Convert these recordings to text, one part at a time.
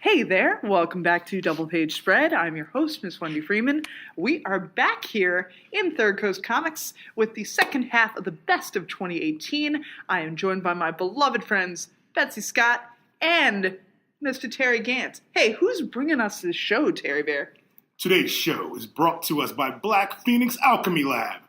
Hey there, welcome back to Double Page Spread. I'm your host, Miss Wendy Freeman. We are back here in Third Coast Comics with the second half of the best of 2018. I am joined by my beloved friends, Betsy Scott and Mr. Terry Gant. Hey, who's bringing us this show, Terry Bear? Today's show is brought to us by Black Phoenix Alchemy Lab.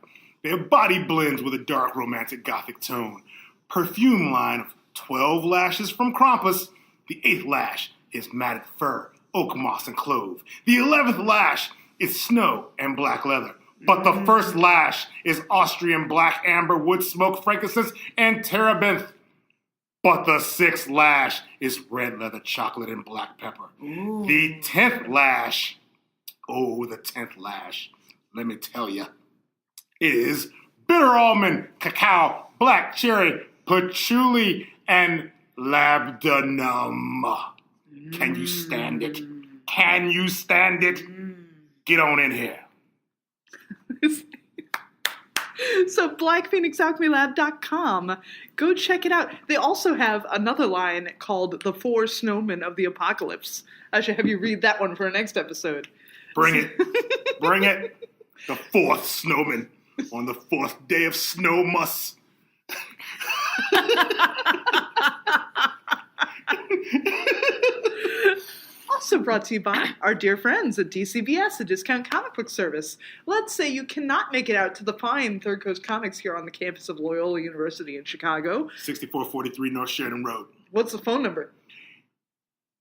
Their body blends with a dark romantic gothic tone. Perfume line of 12 lashes from Krampus. The 8th lash is matted fur, oak moss, and clove. The 11th lash is snow and black leather. But the first lash is Austrian black amber, wood smoke, frankincense, and terebinth. But the 6th lash is red leather, chocolate, and black pepper. Ooh. The 10th lash, the 10th lash, let me tell you, is bitter almond, cacao, black cherry, patchouli, and labdanum. Can you stand it? Can you stand it? Get on in here. So BlackPhoenixAlchemyLab.com. Go check it out. They also have another line called The Four Snowmen of the Apocalypse. I should have you read that one for our next episode. Bring it. Bring it. The 4th snowman on the 4th day of Snowmas. Also brought to you by our dear friends at DCBS, a discount comic book service. Let's say you cannot make it out to the fine Third Coast Comics here on the campus of Loyola University in Chicago. 6443 North Sheridan Road. What's the phone number?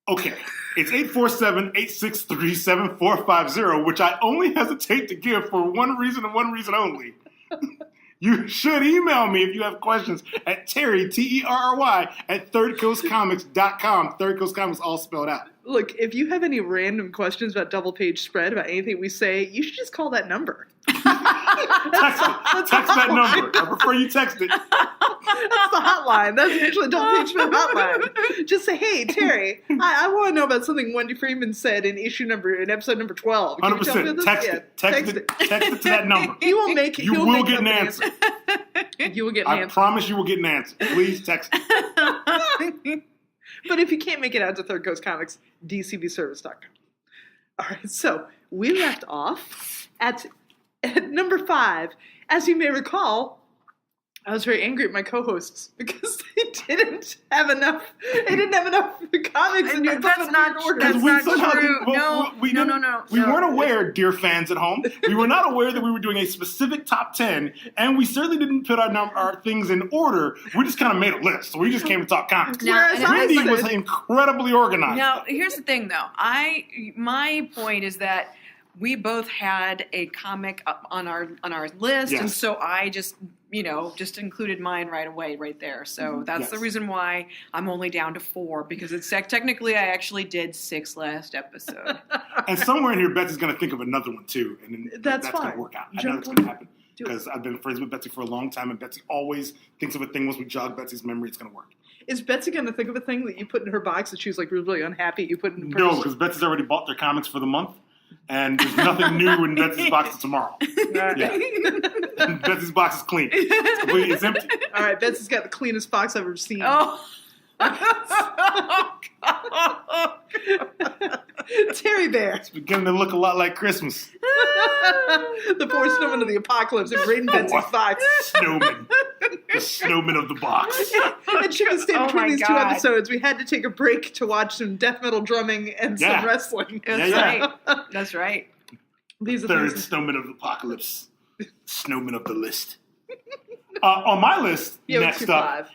Okay, it's 847-863-7450, which I only hesitate to give for one reason and one reason only. You should email me if you have questions at Terry, Terry, at thirdcoastcomics.com. Third Coast Comics all spelled out. Look, if you have any random questions about Double Page Spread, about anything we say, you should just call that number. Text that number. I prefer you text it. That's the hotline. That's usually Double Page Spread hotline. Just say, hey, Terry, I want to know about something Wendy Freeman said in episode number 12. 100%. Text it. Text it to that number. He will make it. You will get an answer. You will get an answer. I promise you will get an answer. Please text it. But if you can't make it out to Third Coast Comics, dcbservice.com. All right, so we left off at number 5. As you may recall, I was very angry at my co-hosts because they didn't have enough. They didn't have enough comics in your That's not true. That's not true. No. We weren't aware, dear fans at home. We were not aware that we were doing a specific top 10, and we certainly didn't put our things in order. We just kind of made a list, so we just came to talk comics. Wendy was incredibly organized. Now, here's the thing, though. My point is that we both had a comic up on our list, yes. And so I just included mine right away, right there. So that's the reason why I'm only down to 4, because it's technically I actually did 6 last episode. And somewhere in here, Betsy's going to think of another one too, and that's going to work out. I know it's going to happen because I've been friends with Betsy for a long time, and Betsy always thinks of a thing. Once we jog Betsy's memory, it's going to work. Is Betsy going to think of a thing that you put in her box that she's like really unhappy you put in her purse? No, because Betsy's already bought their comics for the month. And there's nothing new in Betsy's box tomorrow. Yeah. Betsy's box is clean. It's empty. All right, Betsy's got the cleanest box I've ever seen. Oh. Terry Bear. It's beginning to look a lot like Christmas. The 4 snowmen of the apocalypse are right in Betsy's box. Snowmen. The snowmen of the box. And she was staying between these 2 episodes. We had to take a break to watch some death metal drumming and some wrestling. That's right. That's right. These are Third snowman of the apocalypse. Snowman of the list. On my list, next up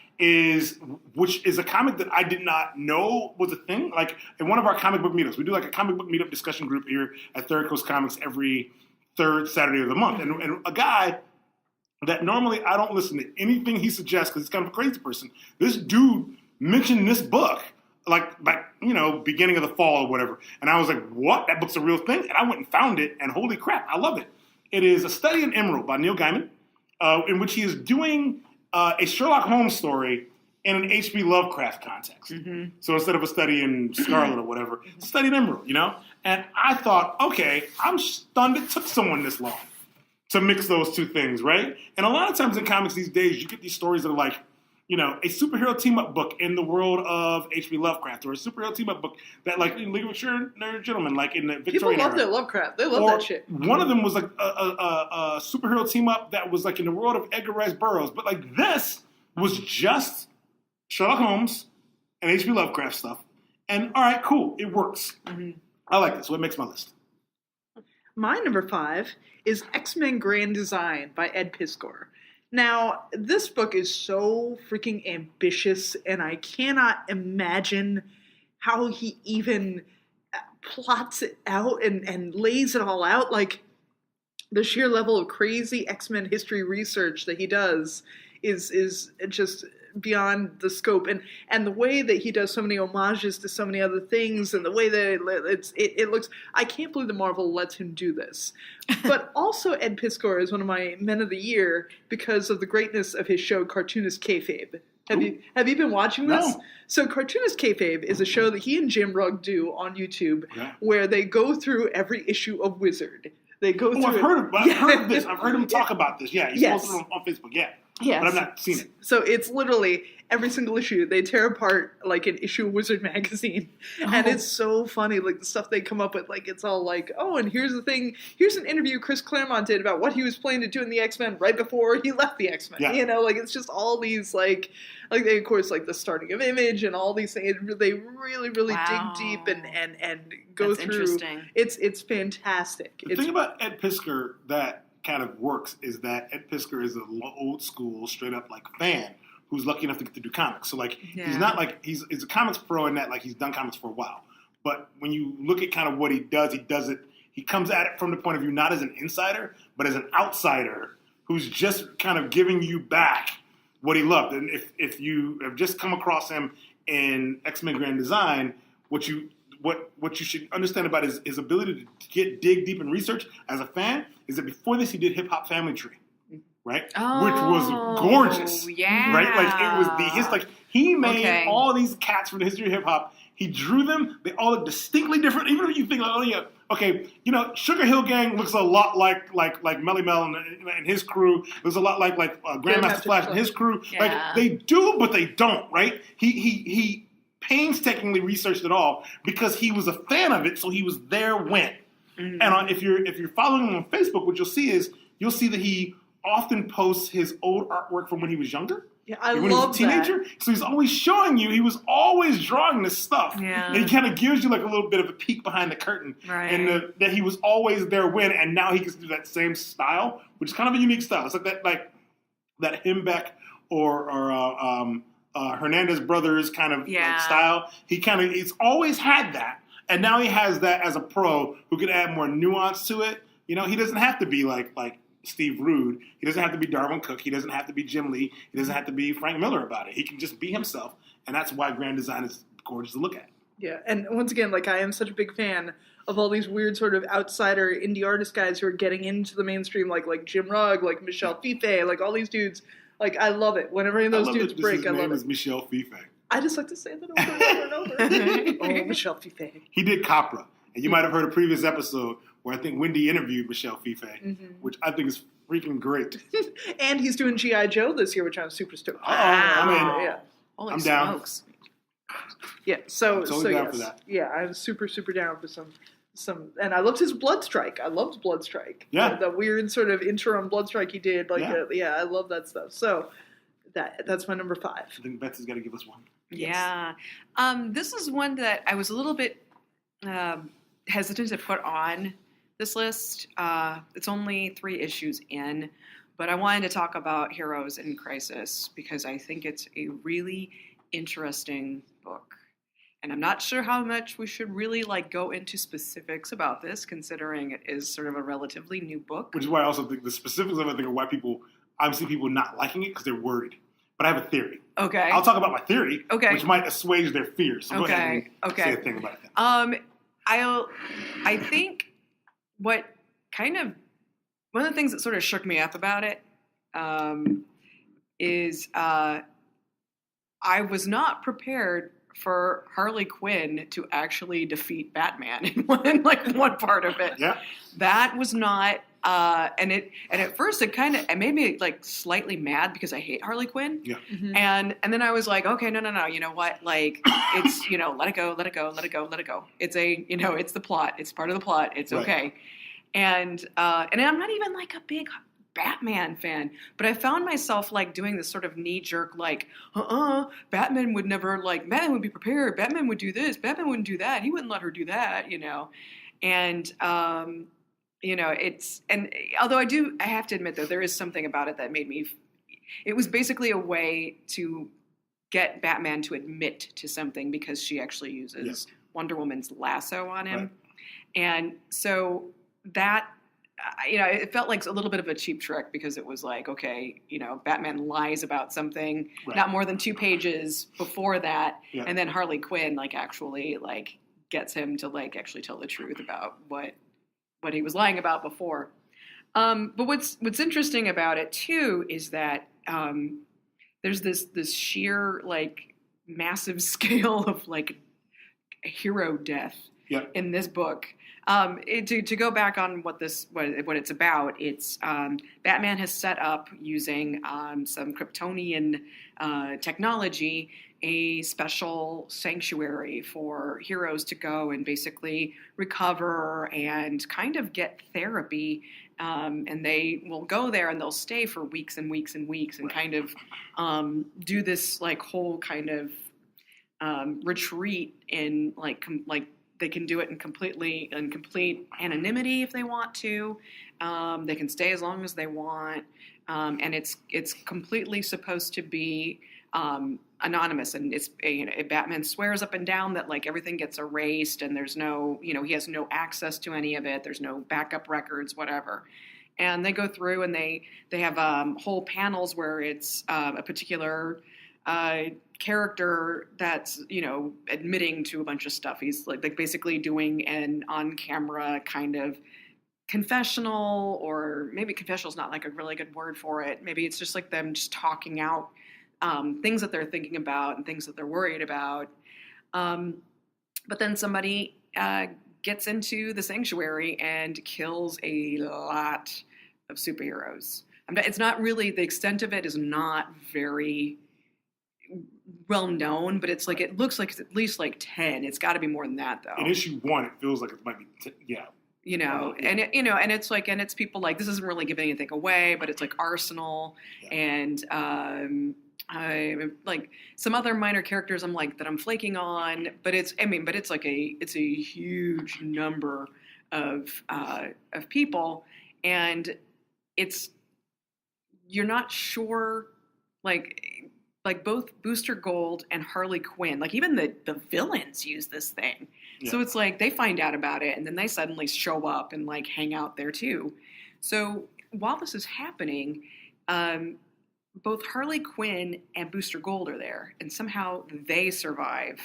which is a comic that I did not know was a thing. Like in one of our comic book meetups, we do like a comic book meetup discussion group here at Third Coast Comics every 3rd Saturday of the month. And a guy that normally I don't listen to anything he suggests because he's kind of a crazy person. This dude mentioned this book like beginning of the fall or whatever. And I was like, what? That book's a real thing? And I went and found it, and holy crap, I love it. It is A Study in Emerald by Neil Gaiman, in which he is doing a Sherlock Holmes story in an H.P. Lovecraft context. Mm-hmm. So instead of A Study in Scarlet or whatever, it's A Study in Emerald, And I thought, okay, I'm stunned it took someone this long to mix those two things, right? And a lot of times in comics these days, you get these stories that are like a superhero team-up book in the world of H.P. Lovecraft, or a superhero team-up book that, like, in League of Extraordinary Gentlemen, like in the Victorian People love era. their Lovecraft. They love Or that shit. one of them was like a superhero team-up that was like in the world of Edgar Rice Burroughs. But like this was just Sherlock Holmes and H.P. Lovecraft stuff. And all right, cool. It works. Mm-hmm. I like this. So it makes my list. My number 5 is X-Men Grand Design by Ed Piskor. Now, this book is so freaking ambitious, and I cannot imagine how he even plots it out and lays it all out. Like, the sheer level of crazy X-Men history research that he does is just beyond the scope, and the way that he does so many homages to so many other things, and the way that it looks, I can't believe that Marvel lets him do this. But also Ed Piskor is one of my men of the year because of the greatness of his show Cartoonist Kayfabe. Have you been watching this? No. So Cartoonist Kayfabe is a show that he and Jim Rugg do on YouTube, where they go through every issue of Wizard. They go through. I've heard of this. I've heard him talk about this. Yeah, he's posted on Facebook. Yeah. Yes. But I've not seen it. So it's literally every single issue. They tear apart like an issue of Wizard magazine. And it's so funny. Like the stuff they come up with, like it's all like, oh, and here's the thing. Here's an interview Chris Claremont did about what he was planning to do in the X-Men right before he left the X-Men. Yeah. You know, like it's just all these like they, of course, like the starting of Image and all these things. They really dig deep and go That's through. Interesting. It's fantastic. The thing about Ed Piskor that kind of works is that Ed Piskor is an old school, straight up like fan who's lucky enough to get to do comics. So like he's not like he's a comics pro in that like he's done comics for a while. But when you look at kind of what he does it. He comes at it from the point of view not as an insider, but as an outsider who's just kind of giving you back what he loved. And if you have just come across him in X-Men Grand Design, what you should understand about his ability to dig deep in research as a fan is that before this he did Hip Hop Family Tree, right? Which was gorgeous, yeah. right? Like it was he made all these cats from the history of hip hop. He drew them. They all look distinctly different. Even if you think, like, oh yeah, okay, Sugar Hill Gang looks a lot like Melly Mel and his crew. Looks a lot like Grandmaster Flash and his crew. Yeah. Like they do, but they don't, right? He painstakingly researched it all because he was a fan of it, so he was there when. Mm-hmm. And if you're following him on Facebook, what you'll see that he often posts his old artwork from when he was younger. Yeah, I when love he was a teenager. that. So he's always showing you. He was always drawing this stuff. Yeah. And he kind of gives you like a little bit of a peek behind the curtain. Right. And that he was always there when, and now he gets to do that same style, which is kind of a unique style. It's like that Himbeck or Hernandez Brothers kind of like style. He's always had that. And now he has that as a pro who can add more nuance to it. He doesn't have to be like Steve Rude. He doesn't have to be Darwin Cook. He doesn't have to be Jim Lee. He doesn't have to be Frank Miller about it. He can just be himself, and that's why Grand Design is gorgeous to look at. Yeah, and once again, like I am such a big fan of all these weird sort of outsider indie artist guys who are getting into the mainstream, like Jim Rugg, like Michel Fife, like all these dudes. Like I love it. Whenever any of those dudes break, I love it. His name is Michel Fife. I just like to say that over and over. Oh, Michel Fife. He did Capra, and you might have heard a previous episode where I think Wendy interviewed Michel Fife, which I think is freaking great. And he's doing G.I. Joe this year, which I'm super stoked. Wow. I'm down. Yeah, so totally down yes. for that. Yeah, I'm super down for some, and I loved his Bloodstrike. I loved Bloodstrike. Yeah, the weird sort of interim Bloodstrike he did. I love that stuff. So that's my number 5. I think Betsy's got to give us one. Yeah, this is one that I was a little bit hesitant to put on this list. It's only 3 issues in, but I wanted to talk about Heroes in Crisis because I think it's a really interesting book. And I'm not sure how much we should really go into specifics about this, considering it is sort of a relatively new book. Which is why I also think the specifics of it, I think, are why I've seen people not liking it because they're worried. But I have a theory. Okay. I'll talk about my theory, okay, which might assuage their fears. So go ahead and say a thing about it. I think one of the things that sort of shook me up about it is I was not prepared for Harley Quinn to actually defeat Batman in one part of it. Yeah. That was not And at first it made me like slightly mad because I hate Harley Quinn. Yeah. Mhm. And then I was like, okay, no, you know what? Like, it's, let it go. It's it's the plot. It's part of the plot. It's Right. okay. And I'm not even like a big Batman fan, but I found myself like doing this sort of knee jerk, like, Batman would never, like, Batman would be prepared. Batman would do this. Batman wouldn't do that. He wouldn't let her do that, And, and although I have to admit though, there is something about it that made me, it was basically a way to get Batman to admit to something because she actually uses Wonder Woman's lasso on him. Right. And so that, it felt like a little bit of a cheap trick because it was like, okay, Batman lies about something not more than 2 pages before that. Yeah. And then Harley Quinn, like, actually, like, gets him to, like, actually tell the truth about what he was lying about before. But what's interesting about it, too, is that there's this sheer, like, massive scale of, like, hero death in this book. To go back on what it's about, it's Batman has set up using some Kryptonian technology a special sanctuary for heroes to go and basically recover and kind of get therapy. And they will go there and they'll stay for weeks and weeks and weeks and kind of do this like whole kind of retreat in like they can do it in complete anonymity if they want to. They can stay as long as they want, and it's completely supposed to be anonymous. And it's Batman swears up and down that like everything gets erased, and there's no he has no access to any of it. There's no backup records, whatever. And they go through and they have whole panels where it's a particular character that's admitting to a bunch of stuff. He's like basically doing an on-camera kind of confessional, or maybe confessional is not like a really good word for it. Maybe it's just like them just talking out things that they're thinking about and things that they're worried about. But then somebody gets into the sanctuary and kills a lot of superheroes. It's not really, the extent of it is not very well known, but it's like, it looks like it's at least like 10. It's got to be more than that though. In issue 1, it feels like it might be, and and it's like, and it's people like, this isn't really giving anything away, but it's like Arsenal and I like some other minor characters I'm like that I'm flaking on, but it's like it's a huge number of people, and you're not sure like both Booster Gold and Harley Quinn, like even the villains use this thing. Yeah. So it's like they find out about it and then they suddenly show up and like hang out there too. So while this is happening, both Harley Quinn and Booster Gold are there, and somehow they survive,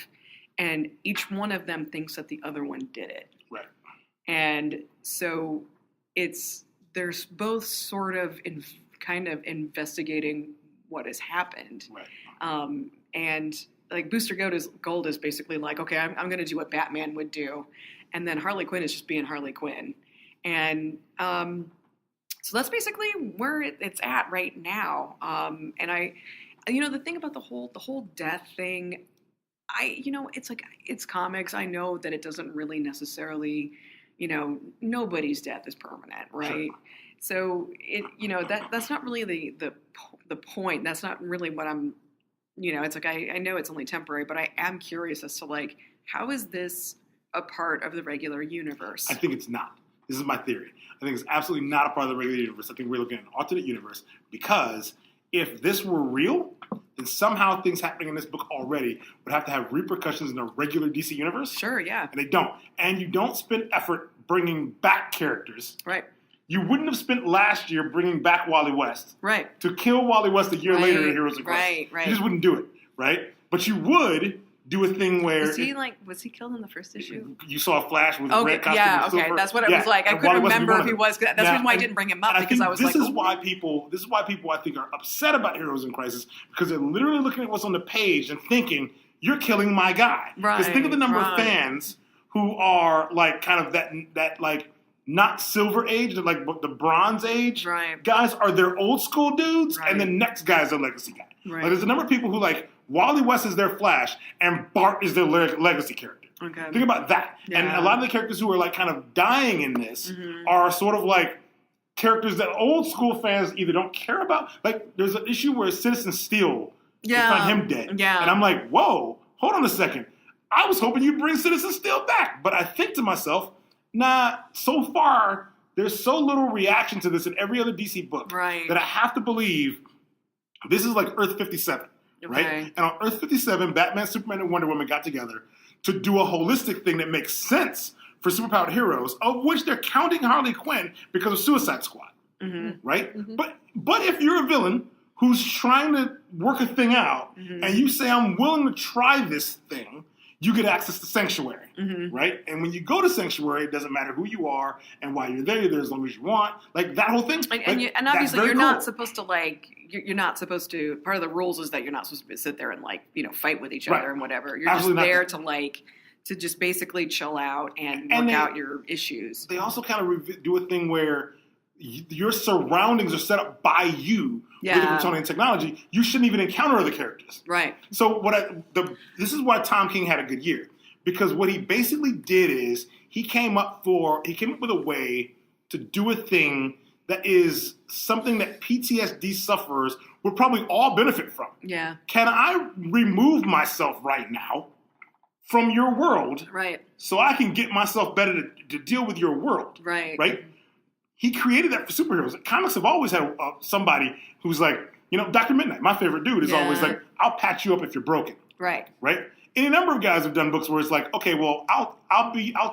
and each one of them thinks that the other one did it. Right. And so there's both sort of kind of investigating what has happened. Right. And like Booster Gold is basically like, okay, I'm going to do what Batman would do. And then Harley Quinn is just being Harley Quinn. And so that's basically where it's at right now. And the thing about the whole death thing, it's like, it's comics. I know that it doesn't really necessarily, nobody's death is permanent, right? Sure. So that's not really the point. That's not really what I'm, it's like, I know it's only temporary, but I am curious as to like, how is this a part of the regular universe? I think it's not. This is my theory. I think it's absolutely not a part of the regular universe. I think we're looking at an alternate universe, because if this were real, then somehow things happening in this book already would have to have repercussions in the regular DC universe. Sure, yeah. And they don't. And you don't spend effort bringing back characters. Right. You wouldn't have spent last year bringing back Wally West. Right. To kill Wally West a year later in Heroes in Crisis. Right. You just wouldn't do it, right? But you would do a thing where... Was he killed in the first issue? You saw a Flash with a red costume and silver. That's what it was like. I couldn't remember if he was... That's the reason why I didn't bring him up, because I was like... This is why people, I think, are upset about Heroes in Crisis, because they're literally looking at what's on the page and thinking, you're killing my guy. Right. Because think of the number of fans who are like kind of that like not Silver Age, they're like the Bronze Age Right. guys are their old school dudes, Right. and the next guy is their legacy guy. Right. Like, there's a number of people who like Wally West is their Flash, and Bart is their legacy character. Okay. Think about that. And Yeah. a lot of the characters who are like kind of dying in this Mhm. are sort of like characters that old school fans either don't care about. Like there's an issue where Citizen Steel, they Yeah. find him dead. Yeah. And I'm like, whoa, hold on a second. I was hoping you'd bring Citizen Steel back. But I think to myself, nah, so far, there's so little reaction to this in every other DC book Right. that I have to believe this is like Earth 57, right? Okay. And on Earth 57, Batman, Superman, and Wonder Woman got together to do a holistic thing that makes sense for superpowered heroes, of which they're counting Harley Quinn because of Suicide Squad, Mhm. right? But if you're a villain who's trying to work a thing out, Mhm. and you say, I'm willing to try this thing, you get access to Sanctuary, Mhm. right? And when you go to Sanctuary, it doesn't matter who you are and why you're there as long as you want. Like that whole thing. And, like, and that's obviously very you're not cool. supposed to like you're not supposed to, part of the rules is that you're not supposed to sit there and like fight with each Right. other and whatever. You're Absolutely just not. there to like to just basically chill out and And work they- out your issues. They also kind of do a thing where your surroundings are set up by you with the Yeah. Kryptonian technology. You shouldn't even encounter other characters. Right. So this is why Tom King had a good year, because what he basically did is he came up with a way to do a thing that is something that PTSD sufferers would probably all benefit from. Yeah. Can I remove myself right now from your world Right. so I can get myself better to deal with your world? Right. Right? He created that for superheroes. Comics have always had somebody who's like, Dr. Midnight, my favorite dude, is always Yeah. like, I'll patch you up if you're broken, Right. right? Any number of guys have done books where it's like, okay, well, I'll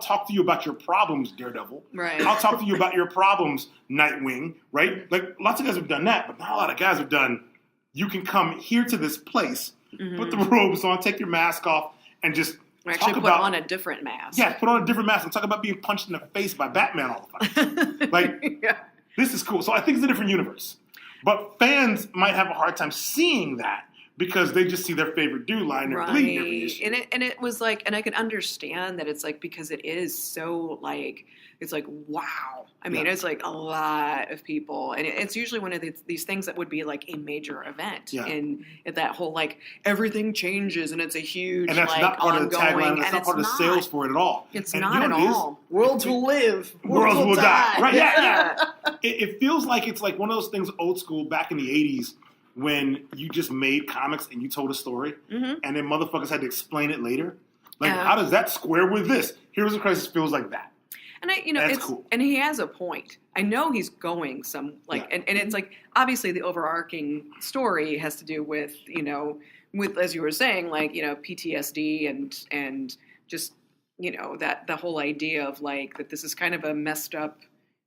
talk to you about your problems, Daredevil. Right. I'll talk to you about your problems, Nightwing, right? Like lots of guys have done that, but not a lot of guys have done, you can come here to this place, put the robes on, take your mask off, and just Or actually talk put about, on a different mask. yeah, put on a different mask and talk about being punched in the face by Batman all the time. Like, yeah. this is cool. So I think it's a different universe. But fans might have a hard time seeing that because they just see their favorite dude lying there bleeding every Right. issue. And it was like, and I can understand that it's like, because it is so like, it's like, wow. I mean, Yeah. it's like a lot of people. And it's usually one of these things that would be like a major event. Yeah. And that whole like, everything changes and it's a huge, And that's like, not part of the ongoing. tagline. That's and not it's part of the sales for it at all. It's And not you at know what it is? all. Worlds will live. Worlds will die. Right, yeah. Yeah. It feels like it's like one of those things old school back in the 80s when you just made comics and you told a story Mhm. and then motherfuckers had to explain it later. Like, Yeah. how does that square with this? Heroes of Crisis feels like that. And That's it's cool. and he has a point. I know he's going some like, Yeah. and it's like obviously the overarching story has to do with with, as you were saying, like PTSD and just that the whole idea of like that this is kind of a messed up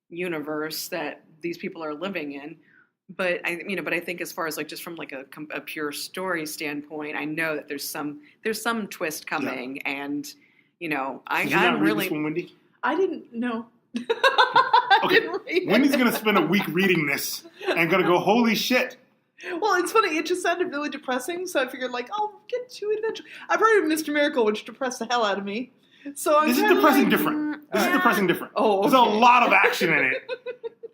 universe that these people are living in. But I think as far as like just from like a pure story standpoint, I know that there's some twist coming, and Did you not I'm read really this one, Wendy? I didn't know. I Okay. didn't read it. Wendy's going to spend a week reading this and going to go, holy shit. Well, it's funny. It just sounded really depressing, so I figured, like, I'll get to it eventually. I've heard of Mr. Miracle, which depressed the hell out of me. So I'm This is kinda depressing like, different. This is yeah. depressing different. Oh, There's a okay. lot of action in it.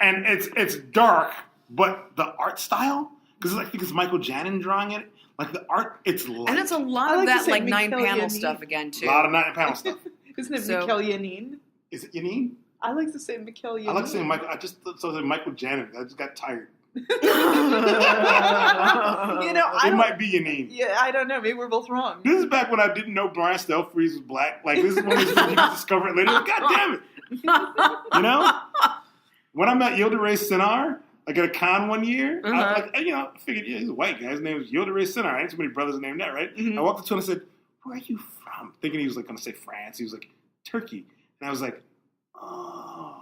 And it's dark, but the art style, because I think it's Michael Janin drawing it, like the art, it's light. And it's a lot I of like to that say like Mikhail 9-panel Yanin. stuff again too. a lot of 9-panel stuff. Isn't it So- Mikhail Yanin? Is it Yanin? I like to say Mikhail Yanin. I like saying Michael. I just said Michael Janin. I just got tired. I It don't. might be Yanin. Yeah, I don't know. Maybe we're both wrong. This is back when I didn't know Brian Stelfreeze was black. Like, this is when you discover it later. Like, God damn it. You know? When I met Yildiray Cinar, like at a con one year, Uh-huh. I figured, yeah, he's a white guy. His name was Yildiray Cinar. Ain't too many brothers named that, right? Mhm. I walked up to him and said, where are you from? Thinking he was like going to say France. He was like, Turkey. And I was like, oh.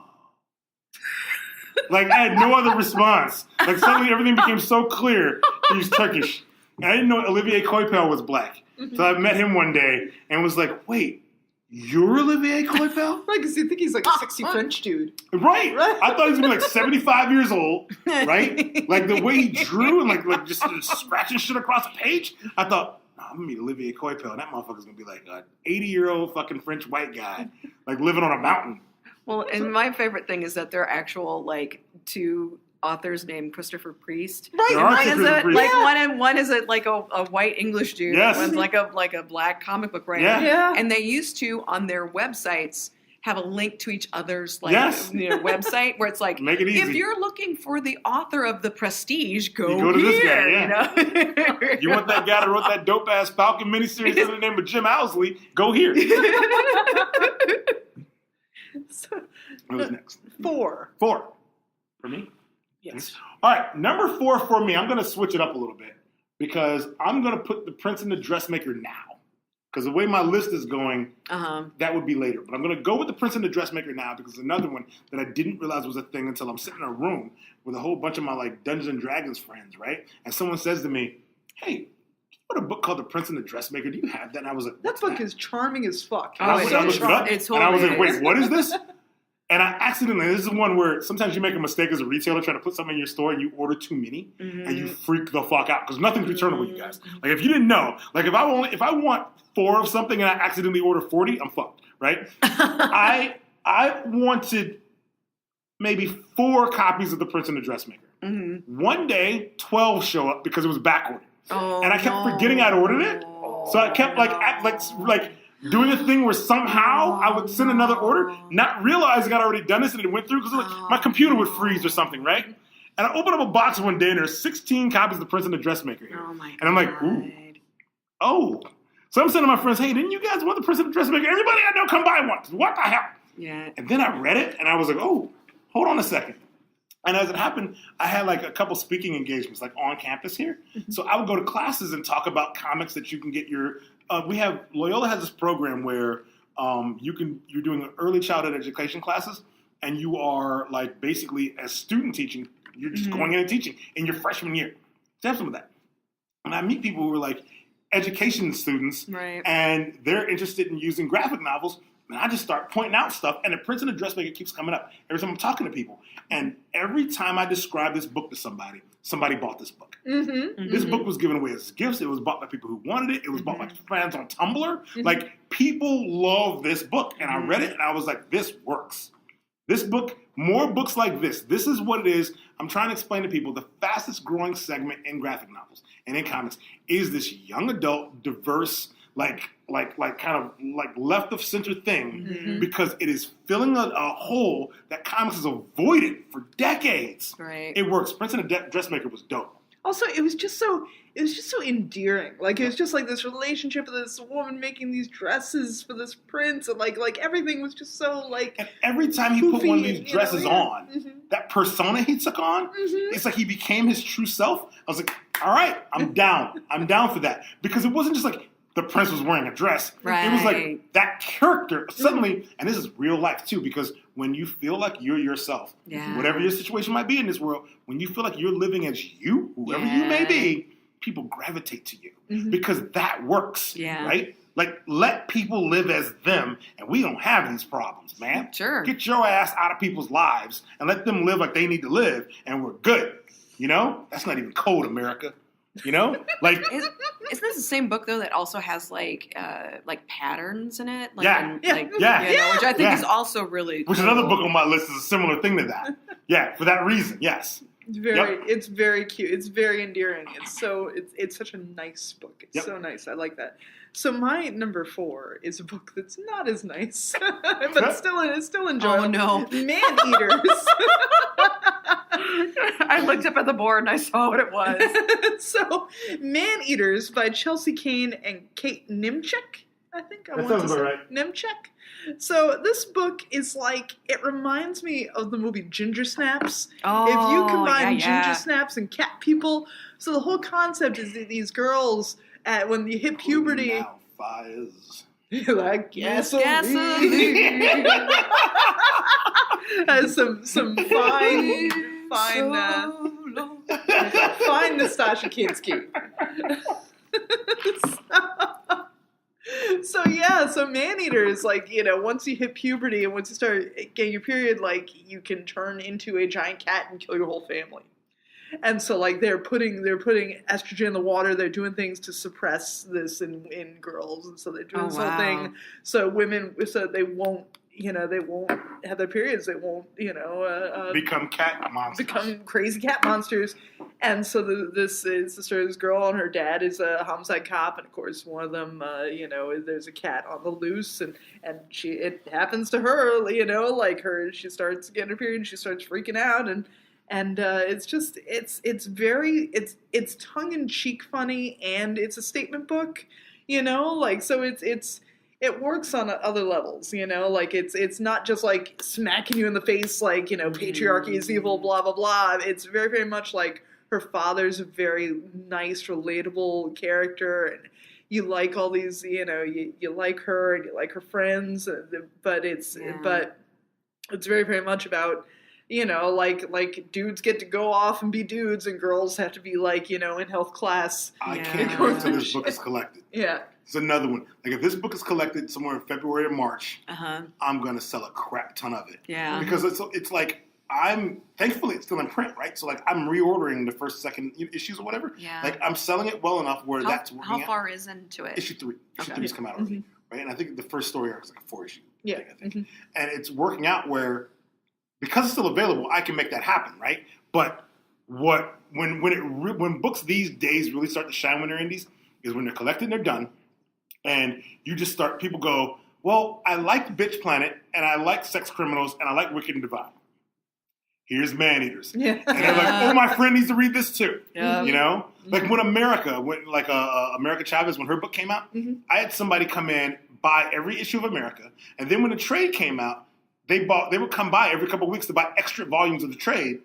Like, I had no other response. Like, suddenly everything became so clear he was Turkish. And I didn't know Olivier Coipel was black. So I met him one day and was like, wait, you're Olivier Coipel? Right, because you think he's like a sexy French dude. Right. Right. I thought he was going to be like 75 years old, right? Like the way he drew and like just scratching shit across the page. I thought, nah, I'm going to meet Olivier Coipel. And that motherfucker's going to be like an 80-year-old fucking French white guy, like living on a mountain. Well, and my favorite thing is that there are actual like two authors named Christopher Priest. Right. There are One two is Christopher a, Priest. like one is a, like a white English dude. Yes. One's like a black comic book writer. Yeah. Yeah. And they used to on their websites have a link to each other's like Yes. website where it's like, Make it easy. if you're looking for the author of The Prestige, go, You go to here. this guy, yeah. You know? You want that guy that wrote that dope ass Falcon miniseries under the name of Jim Owsley? Go here. So, What was next? 4. 4 for me. Yes. All right, number 4 for me. I'm going to switch it up a little bit because I'm going to put The Prince and the Dressmaker now. Because the way my list is going, that would be later. But I'm going to go with The Prince and the Dressmaker now because it's another one that I didn't realize was a thing until I'm sitting in a room with a whole bunch of my like Dungeons and Dragons friends, right? And someone says to me, "Hey, you wrote a book called The Prince and the Dressmaker. Do you have that?" And I was like, That "What's book that?" is charming as fuck. And I Oh, was it I is. looked it up, It's and I was like, totally "Wait, what is this?" And I accidentally, this is one where sometimes you make a mistake as a retailer trying to put something in your store and you order too many and you freak the fuck out because nothing's returnable, you guys. Like if you didn't know, like if I want 4 of something and I accidentally order 40, I'm fucked, right? I wanted maybe 4 copies of The Prince and the Dressmaker. One day, 12 show up because it was back ordered. Oh, And I kept forgetting I'd ordered it. So I kept like doing a thing where somehow I would send another order, not realizing I'd already done this and it went through because like, my computer would freeze or something, right? And I opened up a box one day and there's 16 copies of The Prince and the Dressmaker here. Oh my god. And I'm like, ooh, oh. So I'm saying to my friends, "Hey, didn't you guys want The Prince and the Dressmaker? Everybody I know come buy one. What the hell?" Yeah. And then I read it and I was like, oh, hold on a second. And as it happened, I had like a couple speaking engagements like on campus here. So I would go to classes and talk about comics that you can get your, Loyola has this program where you're doing early childhood education classes and you are like basically as student teaching, you're just going in and teaching in your freshman year. So have some of that. And I meet people who are like education students Right. and they're interested in using graphic novels. And I just start pointing out stuff, and The Prince and the Dressmaker keeps coming up every time I'm talking to people. And every time I describe this book to somebody, somebody bought this book. This book was given away as gifts. It was bought by people who wanted it. It was bought by fans on Tumblr. Like, people love this book. And I read it, and I was like, this works. This book, more books like this. This is what it is. I'm trying to explain to people the fastest growing segment in graphic novels and in comics is this young adult, diverse, like kind of like left of center thing because it is filling a hole that comics has avoided for decades. Right. It works. Prince and the Dressmaker was dope. Also, it was just so endearing. Like it was just like this relationship with this woman making these dresses for this prince, and like everything was just so like. And every time he put poofy one of and, these dresses on, that persona he took on, it's like he became his true self. I was like, all right, I'm down. I'm down for that. Because it wasn't just like the prince was wearing a dress. Right. It was like that character suddenly, and this is real life too, because when you feel like you're yourself, Yeah. whatever your situation might be in this world, when you feel like you're living as you, whoever you may be, people gravitate to you because that works, Yeah. right? Like, let people live as them, and we don't have these problems, man. Sure. Get your ass out of people's lives and let them live like they need to live, and we're good. You know? That's not even code, America. You know? Like, Isn't this the same book though that also has like patterns in it? Like, Yeah. and, Yeah. like, Yeah. you know, which I think Yeah. is also really which cool. another book on my list is a similar thing to that. Yeah, for that reason, yes. It's very cute. It's very endearing. It's such a nice book. It's Yep. so nice. I like that. So my number 4 is a book that's not as nice, but still enjoyable. Oh no! Man Eaters. I looked up at the board and I saw what it was. So, Man Eaters by Chelsea Kane and Kate Nimchek. I think I That want to sounds say about right. Nimchek. So this book is like, it reminds me of the movie Ginger Snaps. Oh, If you combine yeah. Ginger Snaps and Cat People, so the whole concept is that these girls, when you hit puberty, Now fires. you're like gasoline. Gasoline. Has some fine Nastasha Kinski. So Man-Eater is like, once you hit puberty and once you start getting your period, like, you can turn into a giant cat and kill your whole family. And so, like, they're putting estrogen in the water. They're doing things to suppress this in girls, and so they're doing this whole thing so they won't they won't have their periods. They won't, become cat monsters. become crazy cat monsters. And so this is the story of this girl, and her dad is a homicide cop, and of course one of them, there's a cat on the loose, and it happens to her, she starts getting her period, and she starts freaking out, and it's tongue in cheek funny, and it's a statement book, so it works on other levels, it's not just like smacking you in the face, patriarchy is evil, blah, blah, blah. It's very, very much like her father's a very nice, relatable character, and you like all these, you like her and you like her friends, but it's very, very much about, like dudes get to go off and be dudes, and girls have to be in health class. I can't wait until this book is collected. Yeah. It's another one. Like, if this book is collected somewhere in February or March, I'm going to sell a crap ton of it. Yeah. Because it's like, thankfully it's still in print, right? So, like, I'm reordering the first, second issues or whatever. Yeah. Like, I'm selling it well enough where that's working How far is into it? Issue 3. Issue 3's come out already, right? And I think the first story arc is like a 4-issue thing, I think. And it's working out where, because it's still available, I can make that happen, right? But when books these days really start to shine when they're indies is when they're collected and they're done, and you just start, people go, well, I like Bitch Planet, and I like Sex Criminals, and I like Wicked and Divine. Here's Maneaters. Yeah. And they're like, oh, my friend needs to read this too. Yeah. Like when America Chavez, when her book came out, I had somebody come in, buy every issue of America, and then when the trade came out, they would come by every couple of weeks to buy extra volumes of the trade,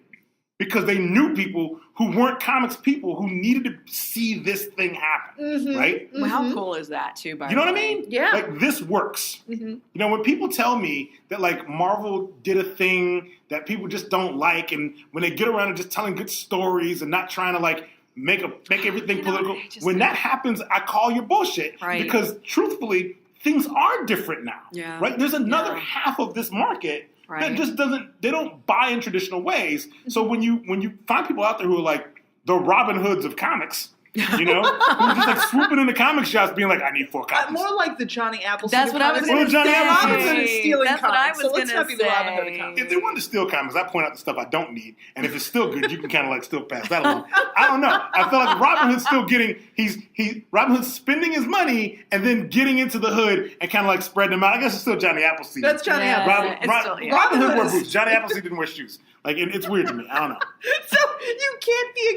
because they knew people who weren't comics people who needed to see this thing happen, right? Well, how cool is that, too, by You know the what I way? mean? Yeah. Like, this works. When people tell me that, like, Marvel did a thing that people just don't like, and when they get around to just telling good stories and not trying to, like, make everything political, when that happens, I call your bullshit. Right. Because, truthfully, things are different now. Yeah. Right? There's another half of this market that just they don't buy in traditional ways. So when you find people out there who are like the Robin Hoods of comics, who are just like swooping into comic shops being like, I need 4 copies. More like the Johnny Appleseed. That's what I was going to say. Robin Hood is stealing That's comics, what I was so let's not be the Robin Hood of say. comics. If they want to steal comics, I point out the stuff I don't need, and if it's still good, you can kind of like still pass that along. I don't know. I feel like Robin Hood's still getting Robin Hood's spending his money and then getting into the hood and kind of like spreading them out. I guess it's still Johnny Appleseed. That's Johnny Appleseed. Robin Hood wore boots. Johnny Appleseed didn't wear shoes. Like it's weird to me. I don't know. So you can't be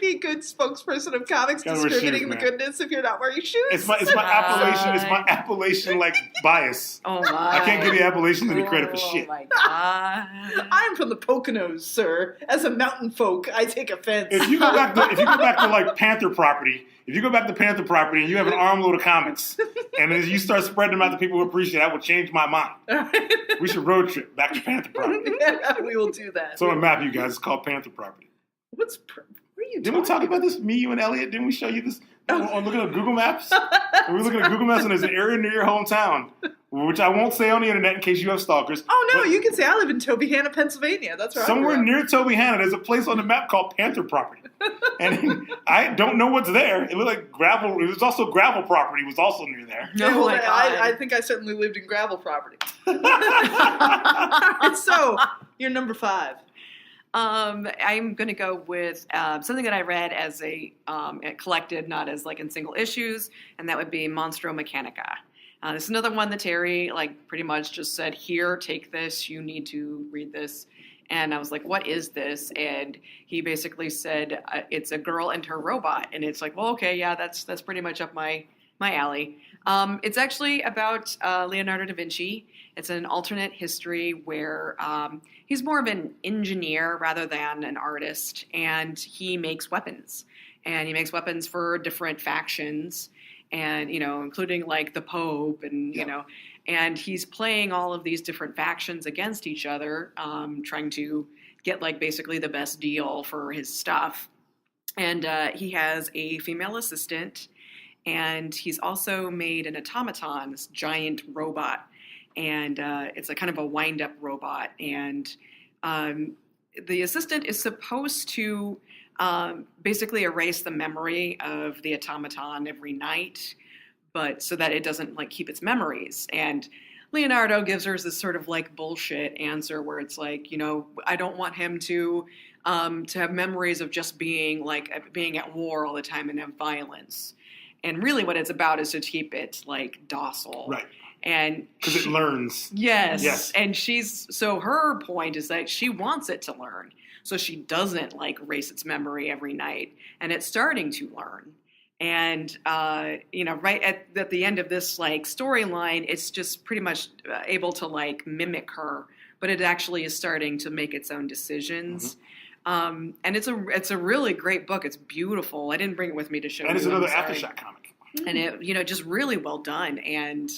a good spokesperson of comics distributing the goodness if you're not wearing shoes. It's my appellation. It's my appellation like bias. Oh my! I can't give the appellation any credit for shit. Oh my god! I'm from the Poconos, sir. As a mountain folk, I take offense. If you go back to like Panther Property, and you have an armload of comics, and as you start spreading them out to people who appreciate it, that will change my mind. We should road trip back to Panther Property. Yeah, we will do that. It's on a map, you guys. It's called Panther Property. What are you Didn't we talk about this? Me, you, and Elliot? Didn't we show you this? On looking at Google Maps? We were looking at Google Maps, and there's an area near your hometown, which I won't say on the internet in case you have stalkers. Oh, no, you can say I live in Tobyhanna, Pennsylvania. That's right. Somewhere near Tobyhanna, there's a place on the map called Panther Property. And I don't know what's there. It looked like gravel. It was also gravel property was also near there. Oh my God. I think I certainly lived in gravel property. So, you're number 5. I'm going to go with something that I read as collected, not as like in single issues, and that would be Monstro Mechanica. This is another one that Terry pretty much just said, here, take this, you need to read this. And I was like, what is this? And he basically said, it's a girl and her robot. And it's like, well, okay, yeah, that's pretty much up my alley. It's actually about Leonardo da Vinci. It's an alternate history where he's more of an engineer rather than an artist, and he makes weapons. And he makes weapons for different factions, and including like the Pope, and and he's playing all of these different factions against each other, trying to get basically the best deal for his stuff. And he has a female assistant, and he's also made an automaton, this giant robot. And it's a kind of a wind-up robot. And the assistant is supposed to basically erase the memory of the automaton every night, but so that it doesn't keep its memories. And Leonardo gives her this sort of like bullshit answer where it's like, I don't want him to have memories of just being at war all the time and have violence. And really what it's about is to keep it like docile. Right. And because it learns. Yes. And so her point is that she wants it to learn. So she doesn't like erase its memory every night, and it's starting to learn. And, right at the end of this like storyline, it's just pretty much able to like mimic her, but it actually is starting to make its own decisions. Mm-hmm. And it's a really great book. It's beautiful. I didn't bring it with me to show you. And it's another Aftershock comic. And it, just really well done. And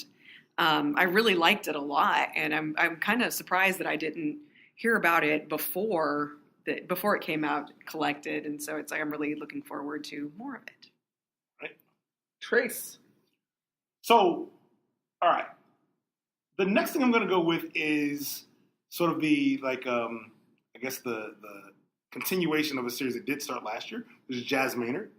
I really liked it a lot. And I'm kind of surprised that I didn't hear about it before it came out collected. And so it's like I'm really looking forward to more of it. Trace. So, all right. The next thing I'm going to go with is sort of the I guess the continuation of a series that did start last year, which is Jazz Maynard,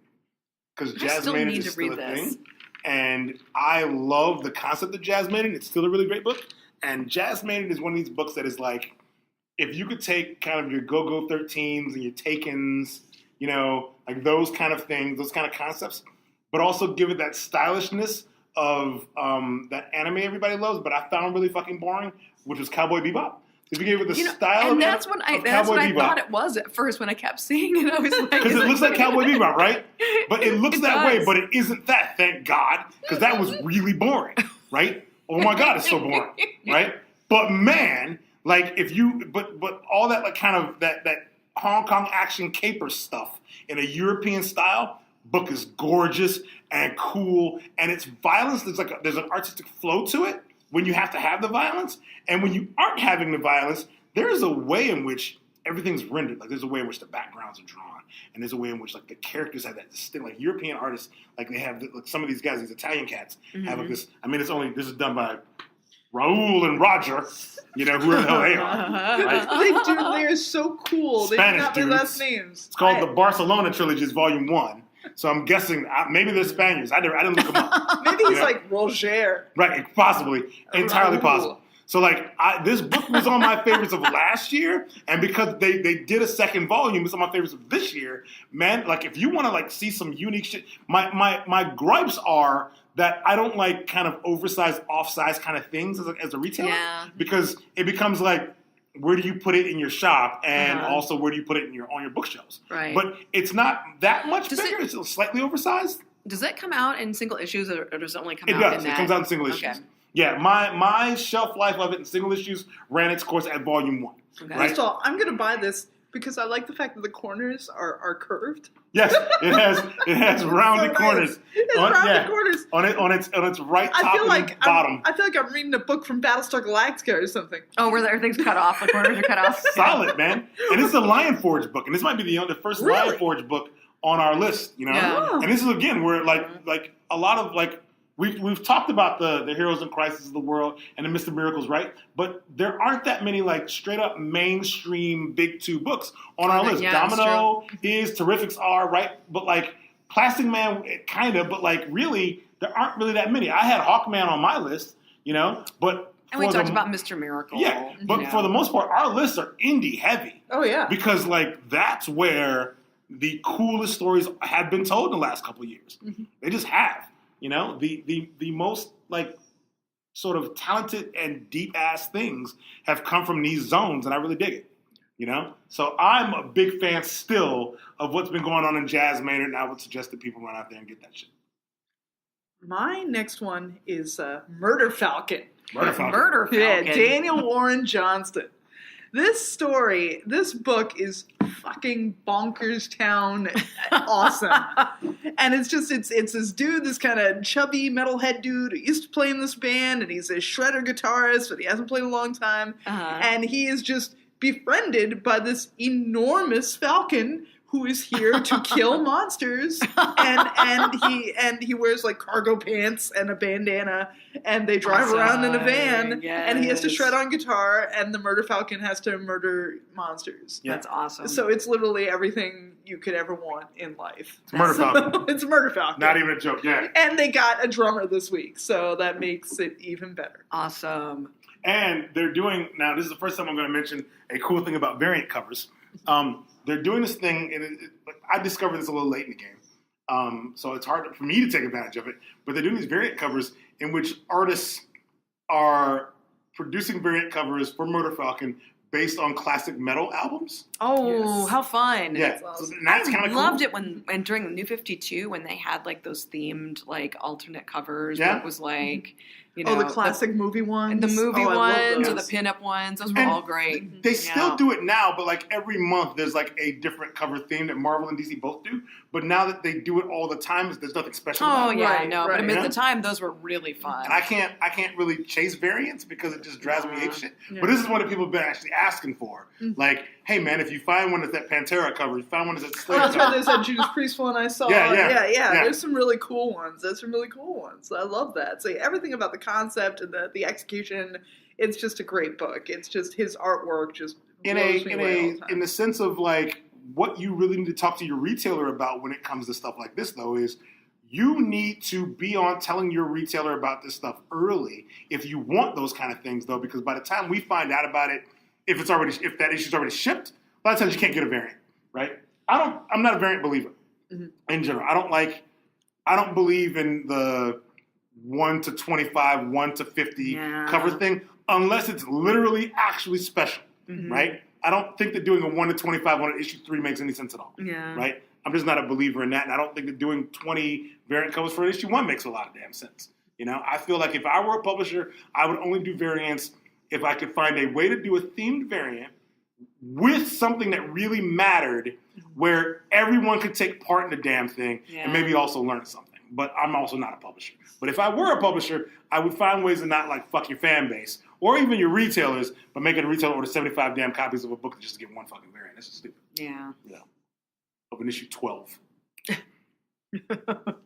because Jazz Maynard is still a thing, and I love the concept of Jazz Maynard. It's still a really great book, and Jazz Maynard is one of these books that is like, if you could take kind of your Go-Go 13s and your Takens, like those kind of things, those kind of concepts, but also give it that stylishness of that anime everybody loves, but I found really fucking boring, which was Cowboy Bebop. If you gave it the style and of that's what I thought it was at first when I kept seeing it. I was like, because it looks like Cowboy Bebop, right? But it looks that way, but it isn't that. Thank God, because that was really boring, right? Oh my God, it's so boring, right? But man, like but all that like kind of that Hong Kong action caper stuff in a European style. Book is gorgeous and cool, and it's violence. There's an artistic flow to it when you have to have the violence, and when you aren't having the violence, there is a way in which everything's rendered. Like there's a way in which the backgrounds are drawn, and there's a way in which like the characters have that distinct. Like European artists, like they have like some of these guys, these Italian cats have like this. I mean, this is done by Raul and Roger, whoever the hell they are. Right? They're so cool. Spanish they do not their last names. It's called the Barcelona Trilogies, Volume 1. So I'm guessing maybe they're Spaniards. I didn't look them up. Maybe he's like Roger. Right, possibly. Entirely possible. So like this book was on my favorites of last year, and because they did a second volume, it's on my favorites of this year. Man, like if you want to like see some unique shit, my gripes are that I don't like kind of oversized, off-size kind of things as a retailer, because it becomes like, where do you put it in your shop, and also where do you put it on your bookshelves? Right. But it's not that much bigger. It's slightly oversized. Does that come out in single issues, or does it only come out in that? It does. It comes out in single issues. Yeah, my shelf life of it in single issues ran its course at Volume 1. Okay. Right? First of all, I'm going to buy this because I like the fact that the corners are curved. Yes, it has rounded so corners. Nice. It's rounded corners on its right top and bottom. I feel like I'm reading a book from Battlestar Galactica or something. Oh, where everything's cut off, the corners are cut off. Solid, man. And this is a Lion Forge book, and this might be the first Lion Forge book on our list. Yeah. And this is again where like a lot of like. We've talked about the Heroes in Crisis of the world and the Mr. Miracles, right? But there aren't that many like straight up mainstream big two books on our list. Yeah, Domino is, Terrifics are, right? But like Plastic Man, kind of, but like really, there aren't really that many. I had Hawkman on my list, but and we talked about Mr. Miracle. Yeah, but for the most part, our lists are indie heavy. Oh yeah, because like that's where the coolest stories have been told in the last couple of years. Mm-hmm. They just have. The most like sort of talented and deep ass things have come from these zones, and I really dig it. So I'm a big fan still of what's been going on in Jazz Maynard, and I would suggest that people run out there and get that shit. My next one is Murder Falcon. Murder Falcon. Murder Falcon. Yeah, Daniel Warren Johnston. This book is fucking bonkers town awesome. And it's this dude, this kind of chubby metalhead dude who used to play in this band, and he's a shredder guitarist, but he hasn't played in a long time. And he is just befriended by this enormous falcon who is here to kill monsters, and he wears like cargo pants and a bandana, and they drive around in a van, and he has to shred on guitar, and the Murder Falcon has to murder monsters. Yeah. That's awesome. So it's literally everything you could ever want in life. It's Murder Falcon. It's Murder Falcon. Not even a joke, yeah. And they got a drummer this week, so that makes it even better. Awesome. And they're doing, now this is the first time I'm going to mention a cool thing about variant covers. They're doing this thing, and I discovered this a little late in the game, so it's hard for me to take advantage of it, but they're doing these variant covers in which artists are producing variant covers for Murder Falcon based on classic metal albums. Oh, Yes. How fun. Yeah, That's awesome. so that's kind I of cool. loved it when during the New 52 when they had like those themed like alternate covers. Yeah. That was like, you know, The classic movie ones. the movie I love ones or the those. pinup ones. Those were And all great. They still Yeah. do it now, but like every month there's like a different cover theme that Marvel and DC both do. But now that they do it all the time, there's nothing special Oh about it. yeah, Right, I know. right. But I mean, Yeah. at the time, those were really fun. And I can't really chase variants because it just drives me ape shit. Yeah. But this is what people have been actually asking for. Like, hey man, if you find one that's that Pantera cover, you find one that's that Oh, Slade that's right. cover. There's that Judas Priest one I saw. Yeah. There's some really cool ones. I love that. So everything about the concept and the execution, it's just a great book. It's just his artwork just blows me away all the time. In the sense of like what you really need to talk to your retailer about when it comes to stuff like this though is you need to be on telling your retailer about this stuff early if you want those kind of things though, because by the time we find out about it, if that issue's already shipped, a lot of times you can't get a variant, right? I'm not a variant believer in general. I don't believe in the 1 to 25, 1 to 50 Yeah. cover thing unless it's literally actually special, right? I don't think that doing a 1 to 25 on issue 3 makes any sense at all, Yeah. right? I'm just not a believer in that, and I don't think that doing 20 variant covers for issue 1 makes a lot of damn sense. You know, I feel like if I were a publisher, I would only do variants if I could find a way to do a themed variant with something that really mattered where everyone could take part in the damn thing Yeah. and maybe also learn something. But I'm also not a publisher. But if I were a publisher, I would find ways to not like fuck your fan base or even your retailers, but making a retailer order 75 damn copies of a book just to get one fucking variant. That's just stupid. Yeah. Of an issue 12.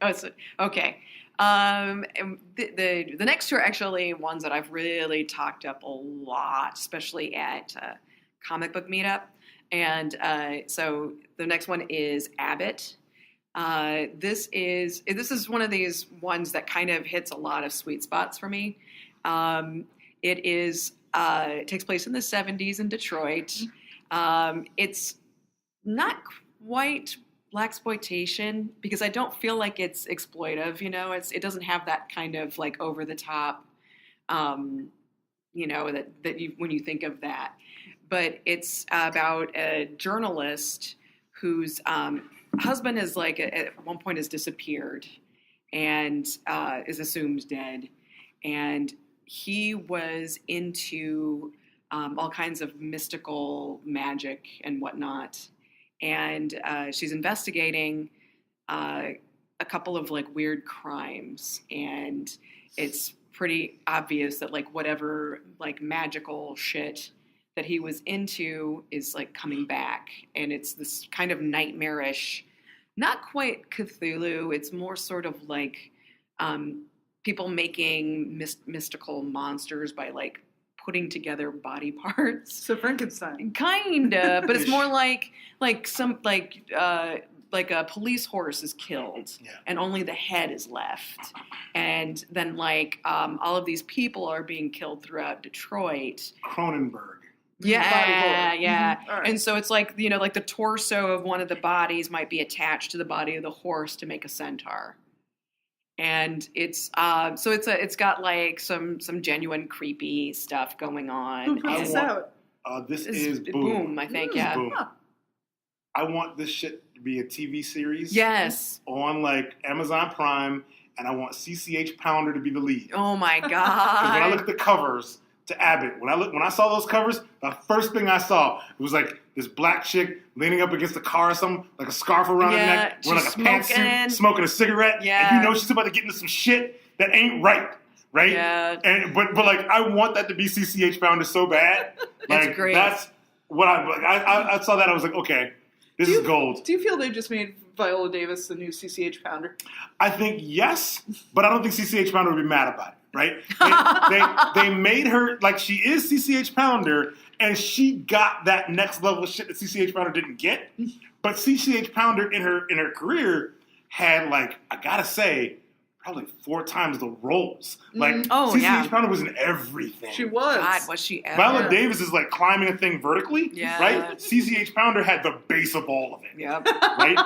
Oh, okay. The next two are actually ones that I've really talked up a lot, especially at Comic Book Meetup. And so the next one is Abbott. This is one of these ones that kind of hits a lot of sweet spots for me. It takes place in the 70s in Detroit. It's not quite blaxploitation because I don't feel like it's exploitive. You know, it doesn't have that kind of like over the top. You know that you when you think of that, but it's about a journalist whose husband is like at one point has disappeared and is assumed dead, and he was into all kinds of mystical magic and whatnot. And she's investigating a couple of like weird crimes, and it's pretty obvious that like whatever like magical shit that he was into is like coming back, and it's this kind of nightmarish, not quite Cthulhu. It's more sort of like people making mystical monsters by like putting together body parts. So Frankenstein. Kinda, but it's more like a police horse is killed and only the head is left. And then like all of these people are being killed throughout Detroit. Cronenberg. Yeah. All right. And so it's like, you know, like the torso of one of the bodies might be attached to the body of the horse to make a centaur. And it's it's got like some genuine creepy stuff going on. Who puts this out? This It's is Boom. I think, Mm, yeah. Boom. Huh. I want this shit to be a TV series. Yes. On like Amazon Prime, and I want CCH Pounder to be the lead. Oh my Because when I look God. at the covers to Abbott, when I saw those covers, the first thing I saw was like this black chick leaning up against the car or something, like a scarf around her neck, wearing like a she's pantsuit, smoking a cigarette. Yeah. And you know she's about to get into some shit that ain't right. Right? Yeah. And but like I want that to be CCH Pounder so bad. Like great. that's what I saw that I was like, okay. This is gold. Do you feel they just made Viola Davis the new CCH Pounder? I think yes, but I don't think CCH Pounder would be mad about it, right? They made her, like, she is CCH Pounder, and she got that next level of shit that CCH Pounder didn't get. But CCH Pounder in her career had, like, I gotta say, probably 4 times the roles. Like, CCH Pounder was in everything. She was. God, was she ever? Viola Davis is like climbing a thing vertically, right? CCH Pounder had the base of all of it, right?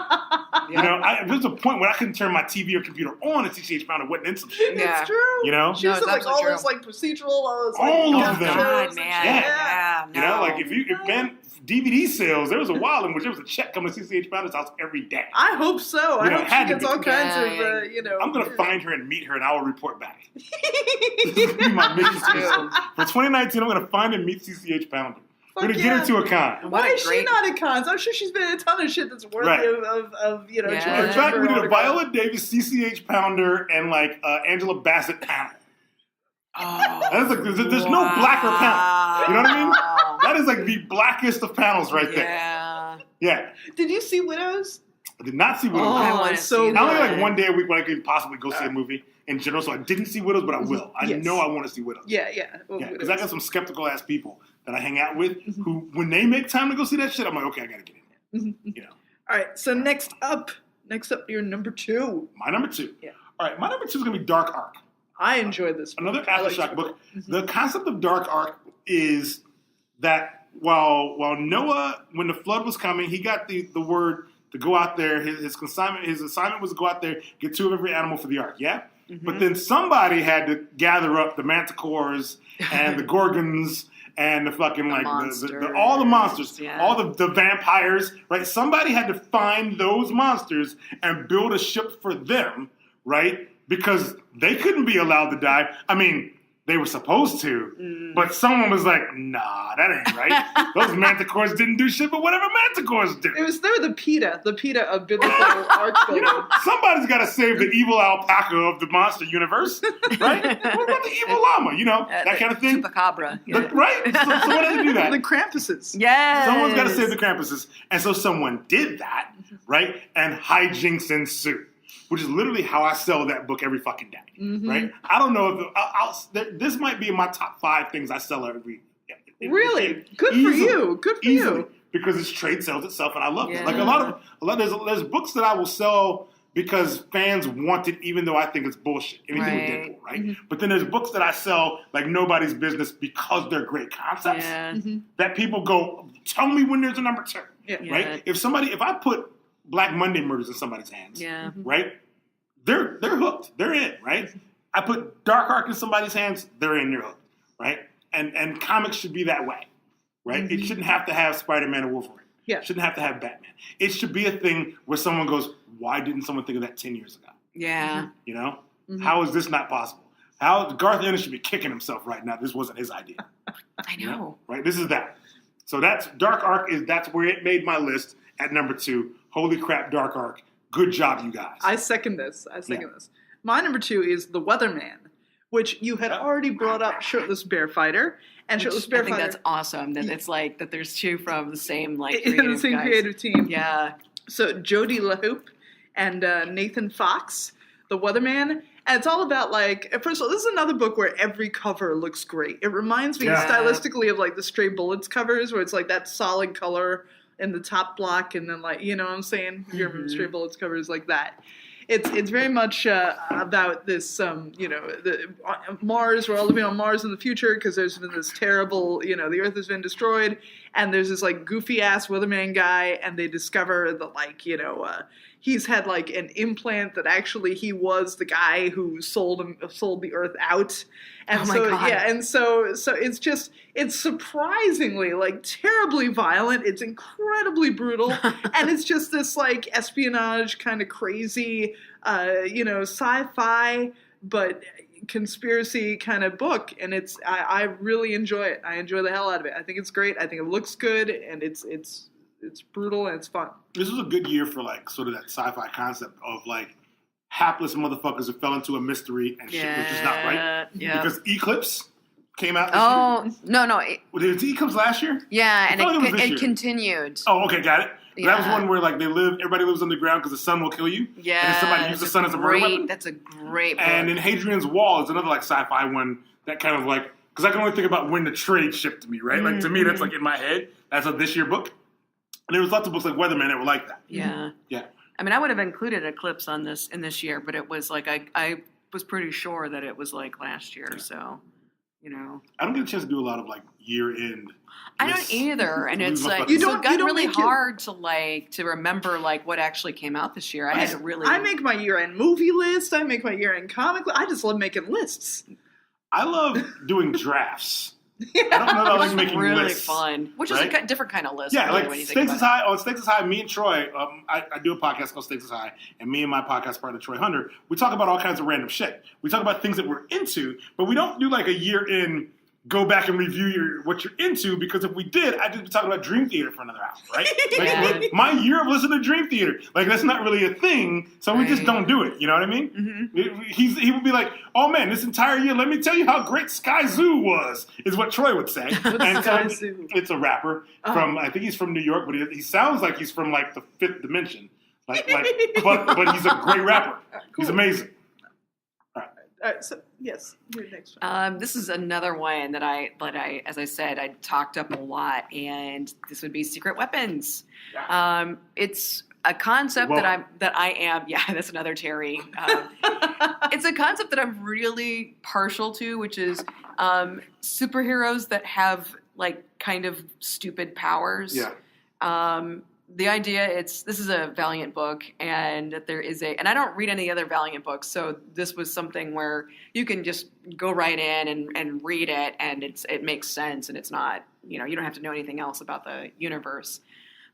You know, there's a point where I couldn't turn my TV or computer on and CCH Pounder wasn't in some shit. It's true. You know? She was in, like, all those, like, procedural, all those, like, all of them. God, man. Yeah. You know, like, if Ben DVD sales, there was a while in which there was a check coming to CCH Pounder's house every day. I hope so. I hope she gets all kinds of, you know. I'm going to find her and meet her, and I will report back. This is going to be my mission. For 2019, I'm going to find and meet CCH Pounder. We're going to get her to a con. Why is she not at cons? I'm sure she's been in a ton of shit that's worthy of you know. In fact, we did a Viola Davis, CCH Pounder, and, like, Angela Bassett panel. That's like, there's no blacker panel. You know what I mean? That is like the blackest of panels right there. Yeah. Did you see Widows? I did not see Widows. I want to so. I only like one day a week when I could possibly go see a movie in general, so I didn't see Widows, but I will. I know I want to see Widows. Yeah. Because I got some skeptical ass people that I hang out with who, when they make time to go see that shit, I'm like, okay, I gotta get in there. You know. All right. So next up, your number 2. My number 2. Yeah. All right. My number 2 is gonna be Dark Ark. I enjoyed this book. Another Aftershock book. The concept of Dark Ark is that while Noah, when the flood was coming, he got the word to go out there. His assignment was to go out there, get 2 of every animal for the ark. Yeah. But then somebody had to gather up the manticores and the gorgons and the fucking all the monsters, all the vampires. Right. Somebody had to find those monsters and build a ship for them. Right. Because they couldn't be allowed to die. I mean, they were supposed to, but someone was like, nah, that ain't right. Those manticores didn't do shit, but whatever manticores do. They were the PETA of biblical ark building. You know, somebody's got to save the evil alpaca of the monster universe, right? What about the evil llama? You know, that kind of thing. Chupacabra. Right? So someone had to do that. The Krampuses. Yes. Someone's got to save the Krampuses. And so someone did that, right? And hijinks ensued. Which is literally how I sell that book every fucking day, right? I don't know if this might be in my top 5 things I sell every. Really? Good for you. Good for you. Because its trade sells itself, and I love it. Like a lot. There's books that I will sell because fans want it, even though I think it's bullshit. Anything with Deadpool, right? But then there's books that I sell like nobody's business because they're great concepts that people go, tell me when there's a number 2, right? If I put Black Monday Murders in somebody's hands, right? They're hooked. They're in, right? I put Dark Ark in somebody's hands, they're in, they're hooked, right? And comics should be that way, right? It shouldn't have to have Spider-Man and Wolverine. It shouldn't have to have Batman. It should be a thing where someone goes, why didn't someone think of that 10 years ago? Yeah. You know? How is this not possible? Garth Ennis should be kicking himself right now. This wasn't his idea. I know. You know? Right? This is that. So that's Dark Ark that's where it made my list at number 2. Holy crap, Dark Ark. Good job, you guys. I second this. This. My number 2 is The Weatherman, which you had already brought up, Shirtless Bear Fighter. And Shirtless Bear Fighter. I think that's awesome. That it's like that there's 2 from the same creative team. Yeah. So Jody LaHoop and Nathan Fox, The Weatherman. And it's all about, like, first of all, this is another book where every cover looks great. It reminds me stylistically of, like, the Stray Bullets covers, where it's, like, that solid color in the top block, and then, like, you know what I'm saying? Your Stray Bullets covers like that. It's very much about this, Mars. We're all living on Mars in the future because there's been this terrible, the Earth has been destroyed, and there's this, like, goofy-ass weatherman guy, and they discover that, like, he's had, like, an implant that actually he was the guy who sold the Earth out. And so it's surprisingly, like, terribly violent. It's incredibly brutal. And it's just this, like, espionage kind of crazy, sci-fi, but conspiracy kind of book. And I really enjoy it. I enjoy the hell out of it. I think it's great. I think it looks good, and it's brutal and it's fun. This was a good year for, like, sort of that sci-fi concept of, like, hapless motherfuckers who fell into a mystery and shit was just not right. Yeah. Because Eclipse came out this year? No. He comes last year? Yeah, and thought it was this year. it continued. Oh, okay, got it. But that was Yeah. one where like everybody lives underground because the sun will kill you. Yeah, And then somebody uses the sun as a murder weapon. That's a great book. And then Hadrian's Wall is another like sci-fi one that kind of like, because I can only think about when the trade shipped to me, right? Like to me, that's like in my head. That's a this year book. And there was lots of books like Weatherman that were like that. Yeah. Yeah. I mean, I would have included Eclipse on this in this year, but it was like I was pretty sure that it was like last year. So, I don't get a chance to do a lot of like year end. I don't either, and it's like You so don't- it got you don't really make it- hard to remember like what actually came out this year. I had to really. I make my year-end movie list. I make my year-end comic list. I just love making lists. I love doing drafts. I don't know that I like making really lists. fun, which is right? a different kind of list. Yeah, really, like when you think Stakes about is High. On Stakes is High, me and Troy, I do a podcast called Stakes is High, and me and my podcast partner Troy Hunter, we talk about all kinds of random shit. We talk about things that we're into, but we don't do like a year in. Go back and review what you're into, because if we did, I'd just be talking about Dream Theater for another hour, right? Like, my year of listening to Dream Theater, like that's not really a thing, so we just don't do it. You know what I mean? Mm-hmm. He would be like, "Oh man, this entire year, let me tell you how great Sky Zoo was," is what Troy would say. And Sky so Zoo? it's a rapper from, I think he's from New York, but he sounds like he's from like the fifth dimension. But he's a great rapper. He's amazing. All right, so yes, your next one. This is another one that I, as I said, I talked up a lot, and this would be Secret Weapons. Yeah. It's a concept that I am. Yeah, that's another Terry. It's a concept that I'm really partial to, which is superheroes that have like kind of stupid powers. Yeah. The idea, this is a Valiant book, and there is and I don't read any other Valiant books, so this was something where you can just go right in and read it, and it makes sense, and it's not, you don't have to know anything else about the universe.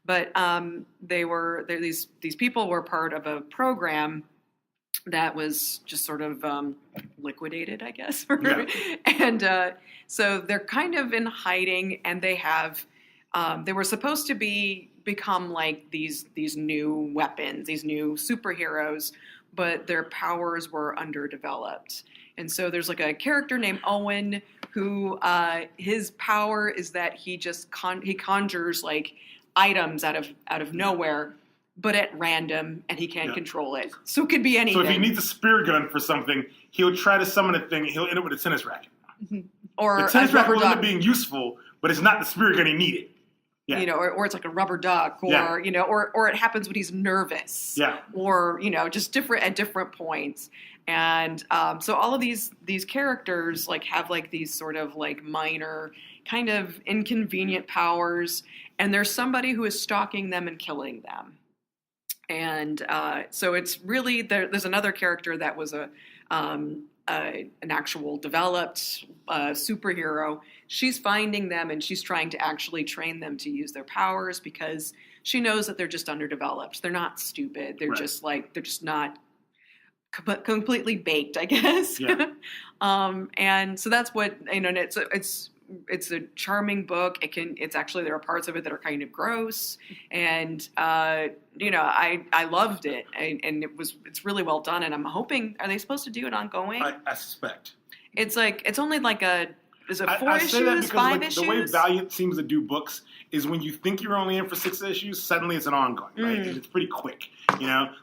But these people were part of a program that was just sort of liquidated, I guess. Yeah. And so they're kind of in hiding, and they have they were supposed to become like these new weapons, these new superheroes, but their powers were underdeveloped. And so there's like a character named Owen who his power is that he just he conjures like items out of nowhere, but at random, and he can't control it. So it could be anything. So if he needs a spear gun for something, he'll try to summon a thing, and he'll end up with a tennis racket. Or the tennis a rubber racket will end duck. up being useful, but it's not the spear gun he needed. Yeah. Or it's like a rubber duck, or or it happens when he's nervous, Yeah. or just at different points, and so all of these characters like have like these sort of like minor kind of inconvenient powers, and there's somebody who is stalking them and killing them, and so it's really there's another character that was an actual developed superhero. She's finding them, and she's trying to actually train them to use their powers, because she knows that they're just underdeveloped. They're not stupid. They're just not completely baked, I guess. Yeah. And so that's what, and it's a charming book. It's actually, there are parts of it that are kind of gross, and I loved it, and it's really well done. And I'm hoping, are they supposed to do it ongoing? I suspect. It's only like is it 4 I say that issues, because 5 like, issues? the way Valiant seems to do books is when you think you're only in for 6 issues, suddenly it's an ongoing, right? And it's pretty quick,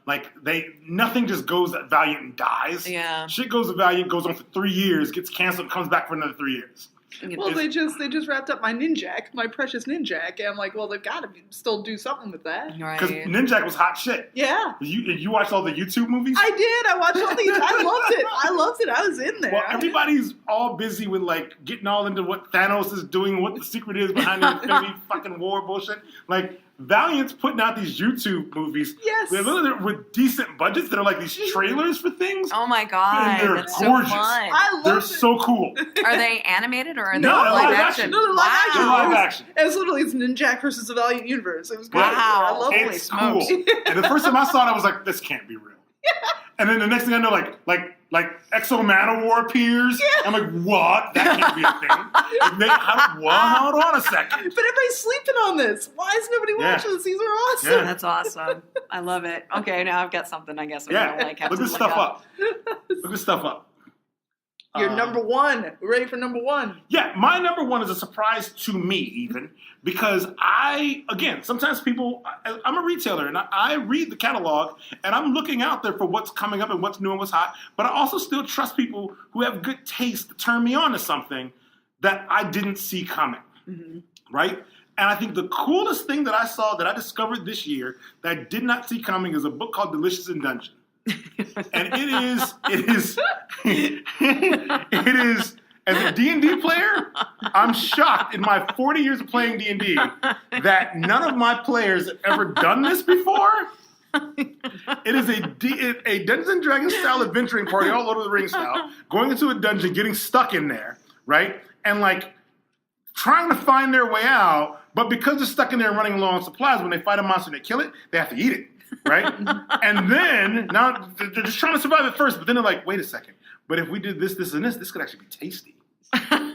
Like nothing just goes at Valiant and dies. Yeah. Shit goes to Valiant, goes on for 3 years, gets canceled, comes back for another 3 years. Well, they just wrapped up my Ninjak, my precious Ninjak, and I'm like, well, they've got to still do something with that. Right. Because Ninjak was hot shit. Yeah, You watched all the YouTube movies? I did. I watched all these. I loved it. I was in there. Well, everybody's all busy with like getting all into what Thanos is doing, what the secret is behind the Infinity fucking war bullshit. Like Valiant's putting out these YouTube movies. Yes. They're literally with decent budgets that are like these trailers for things. Oh my god, And they're that's gorgeous. so fun. I love They're it. so cool. Are they animated or are they No, they're live live action? action. No, they're live action. They're live action. It was literally it's Ninjak versus the Valiant Universe. It was good. Wow. I love It's it. cool. smokes. And the first time I saw it, I was like, this can't be real. And then the next thing I know, like Exo Manowar appears. I'm like, what? That can't be a thing. Hold on a second. But everybody's sleeping on this. Why is nobody Yeah. watching this? These are awesome. Yeah. That's awesome. I love it. Okay, now I've got something. I guess I'm Yeah, gonna like have look to this look stuff up. up. Look this stuff up. Your number one. We're ready for number one. Yeah, my number one is a surprise to me, even, because sometimes I'm a retailer, and I read the catalog, and I'm looking out there for what's coming up and what's new and what's hot, but I also still trust people who have good taste to turn me on to something that I didn't see coming, right? And I think the coolest thing that I saw, that I discovered this year, that I did not see coming, is a book called Delicious in Dungeon. And it is, as a D&D player, I'm shocked in my 40 years of playing D&D that none of my players have ever done this before. It is a Dungeons & Dragons style adventuring party, all Lord of the Rings style, going into a dungeon, getting stuck in there, right? And like trying to find their way out, but because they're stuck in there running low on supplies, when they fight a monster and they kill it, they have to eat it. Right? And then, now, they're just trying to survive at first, but then they're like, wait a second, but if we did this, this, and this could actually be tasty.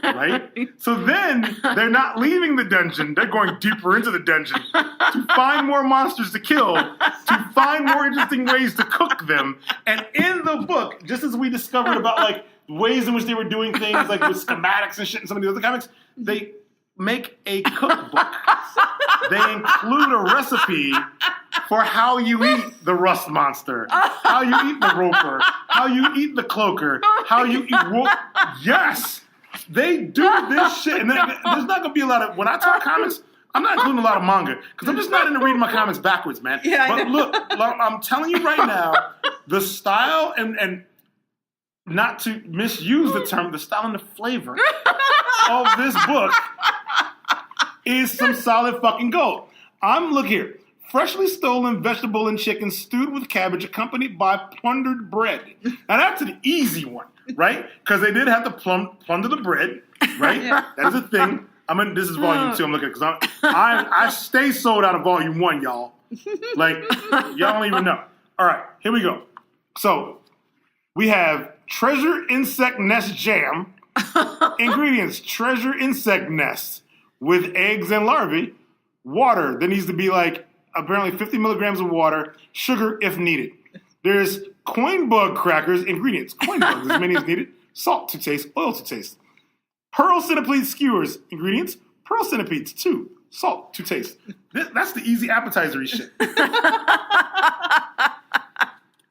Right? So then, they're not leaving the dungeon, they're going deeper into the dungeon to find more monsters to kill, to find more interesting ways to cook them. And in the book, just as we discovered about, like, ways in which they were doing things, like with schematics and shit in some of the other comics, they make a cookbook. They include a recipe for how you eat the rust monster, how you eat the roper, how you eat the cloaker, how you eat Yes! They do this shit. And there's not going to be a lot of... When I talk comics, I'm not including a lot of manga, because I'm just not into reading my comics backwards, man. Yeah, but look, I'm telling you right now, the style and not to misuse the term, the style and the flavor of this book is some solid fucking gold. Look here. Freshly stolen vegetable and chicken stewed with cabbage accompanied by plundered bread. Now that's an easy one, right? Because they did have to plunder the bread, right? Yeah. That is a thing. This is volume 2 I'm looking at, because I stay sold out of volume 1, y'all. Like, y'all don't even know. All right, here we go. So, we have treasure insect nest jam. Ingredients: treasure insect nest with eggs and larvae. Water, there needs to be like apparently 50 milligrams of water, sugar if needed. There's coin bug crackers, ingredients: coin bugs, as many as needed, salt to taste, oil to taste. Pearl centipede skewers, ingredients: pearl centipedes, 2, salt to taste. That's the easy appetizer-y shit.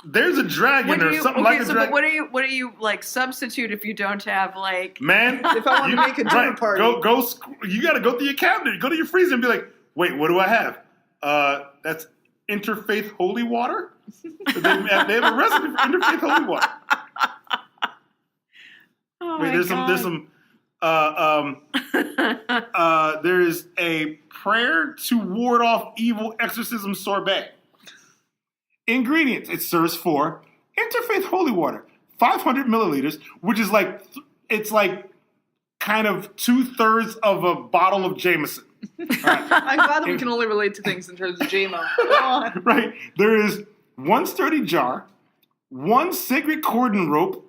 There's a dragon or something like a dragon. But what do you like substitute if you don't have like? Man, if I want to make a dinner party, you got to go through your cabinet, go to your freezer, and be like, wait, what do I have? That's interfaith holy water. They have a recipe for interfaith holy water. There's a prayer to ward off evil exorcism sorbet. Ingredients: it serves for interfaith holy water, 500 milliliters, which is like, it's like kind of 2/3 of a bottle of Jameson. Right. I'm glad that we can only relate to things in terms of JMO. Go on. Right. There is 1 sturdy jar, 1 sacred cord and rope.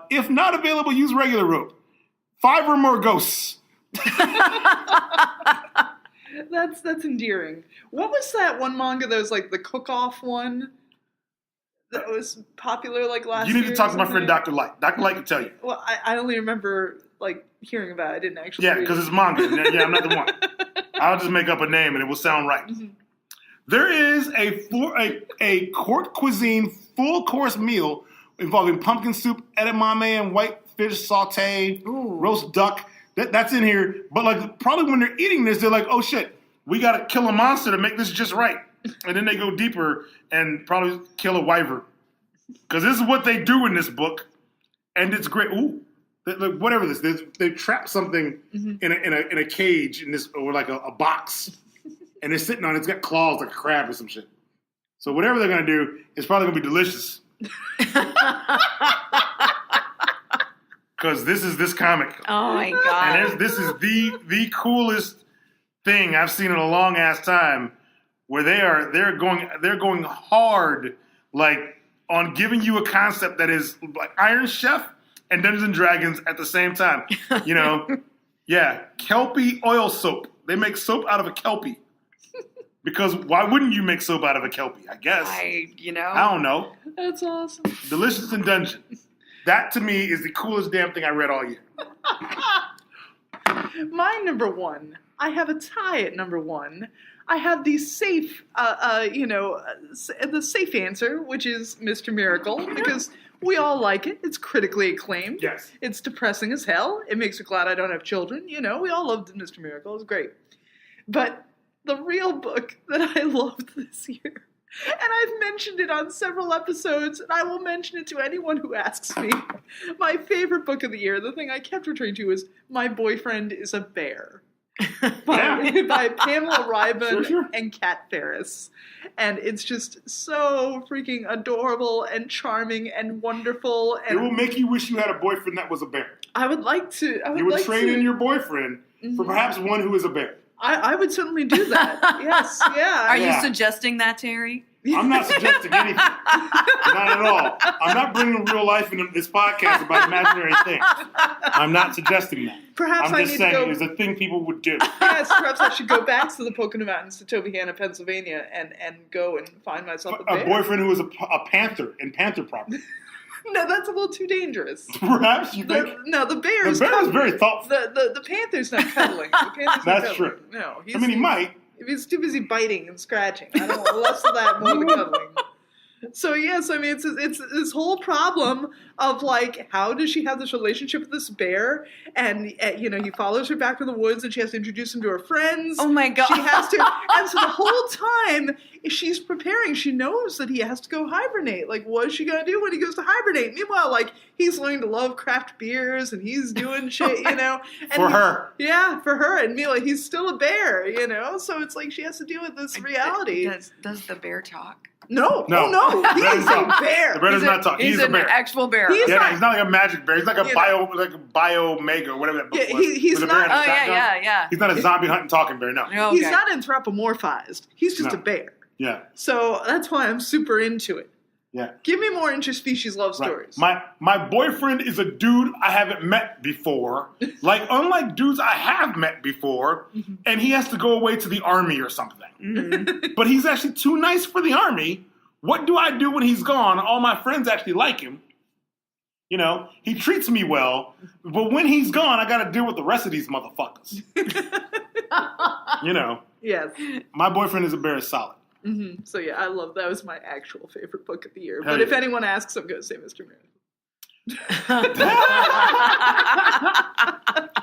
If not available, use regular rope. 5 or more ghosts. That's endearing. What was that one manga that was like the cook-off one that was popular like last year? You need to talk to my friend Dr. Light. Dr. Light can tell you. Well, I only remember like hearing about it. I didn't actually read because it. it's manga. Yeah, I'm not the one. I'll just make up a name and it will sound right. Mm-hmm. There is a court cuisine full course meal involving pumpkin soup, edamame, and white fish saute, roast duck. That's in here. But like probably when they're eating this, they're like, oh shit, we got to kill a monster to make this just right. And then they go deeper and probably kill a wyvern. Because this is what they do in this book. And it's great. Ooh. Whatever this is, they trap something in a cage in this, or like a box. And they're sitting on it. It's got claws like a crab or some shit. So whatever they're going to do, it's probably going to be delicious. Because this is this comic. Oh my god! And this is the coolest thing I've seen in a long ass time. Where they're going hard, like on giving you a concept that is like Iron Chef and Dungeons and Dragons at the same time. You know, yeah, Kelpie oil soap. They make soap out of a Kelpie. Because why wouldn't you make soap out of a Kelpie? I guess. I don't know. That's awesome. Delicious in Dungeon. That to me is the coolest damn thing I read all year. My number one. I have a tie at number one. I have the safe, the safe answer, which is Mr. Miracle, because we all like it. It's critically acclaimed. Yes. It's depressing as hell. It makes me glad I don't have children. We all loved Mr. Miracle. It was great. But the real book that I loved this year, and I've mentioned it on several episodes, and I will mention it to anyone who asks me, my favorite book of the year, the thing I kept returning to, is My Boyfriend is a Bear. by Pamela Ryban Sure. and Kat Ferris. And it's just so freaking adorable and charming and wonderful. It will And make you wish you had a boyfriend that was a bear. I would like to. You would trade in your boyfriend for perhaps one who is a bear. I would certainly do that. Yes, yeah. Are you Yeah. suggesting that, Terry? I'm not suggesting anything. Not at all. I'm not bringing real life into this podcast about imaginary things. I'm not suggesting that. Perhaps I'm I just need saying to go. it's a thing people would do. Yes, perhaps I should go back to the Pocono Mountains to Tobyhanna, Pennsylvania, and go and find myself a bear. A boyfriend who was a panther in panther property. No, that's a little too dangerous. Perhaps you think The bear the is bear is very thoughtful. The panther's not cuddling. The panther's not That's cuddling. true. No, I mean, he might. If he's too busy biting and scratching, I don't want less of that, more of the cuddling. So yes, I mean it's this whole problem of like, how does she have this relationship with this bear? And he follows her back to the woods, and she has to introduce him to her friends. Oh my God. She has to, and so the whole time she's preparing. She knows that he has to go hibernate. Like, what is she gonna do when he goes to hibernate? Meanwhile, like, he's learning to love craft beers and he's doing shit, And For her. yeah, for her. And meanwhile, he's still a bear, So it's like she has to deal with this reality. Does the bear talk? No, No. oh no, he Bear is doesn't a talk. bear. The bear does not talk. He's a an bear. actual bear. He's Yeah, not- he's not like a magic bear. He's like a Yeah. bio mega or whatever that book Yeah, was. he's With a bear not- and a Oh, shotgun. yeah. He's not a zombie hunting talking bear. No. Oh, okay. He's not anthropomorphized. He's just No. a bear. Yeah. So that's why I'm super into it. Yeah. Give me more interspecies love Right. stories. My boyfriend is a dude I haven't met before. Like, unlike dudes I have met before, and he has to go away to the army or something. Mhm. But he's actually too nice for the army. What do I do when he's gone? All my friends actually like him. He treats me well. But when he's gone, I got to deal with the rest of these motherfuckers. Yes. My Boyfriend is a Bear is solid. So yeah, I love that. Was my actual favorite book of the year. Hell But if yeah. anyone asks, I'm going to say Mr. Miracle.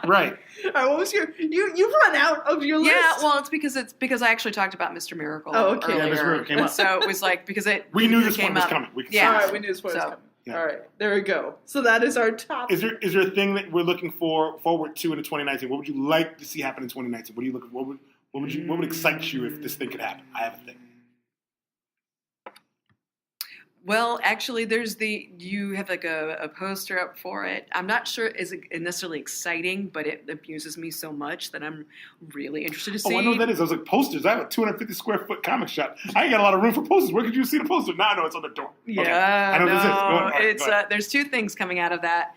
Right. All right, what was you've run out of your list? Yeah, well, it's because I actually talked about Mr. Miracle. Oh, okay. Yeah, Earlier. Mr. Miracle came And up. so it was like because We knew it this came one was up. coming. We could Yeah. All right, we knew this was So- coming. Yeah. All right, there we go. So that is our top. Is there a thing that we're looking forward to in 2019? What would you like to see happen in 2019? What are you looking? What would excite you if this thing could happen? I have a thing. Well, actually, you have like a poster up for it. I'm not sure is it necessarily exciting, but it amuses me so much that I'm really interested to see. Oh, I know what that is. I was like, posters. I have a 250 square foot comic shop. I ain't got a lot of room for posters. Where could you see the poster? Now I know it's on the door. Yeah, Okay. I know no, this is. Go ahead, all right, it's go ahead. there's two things coming out of that.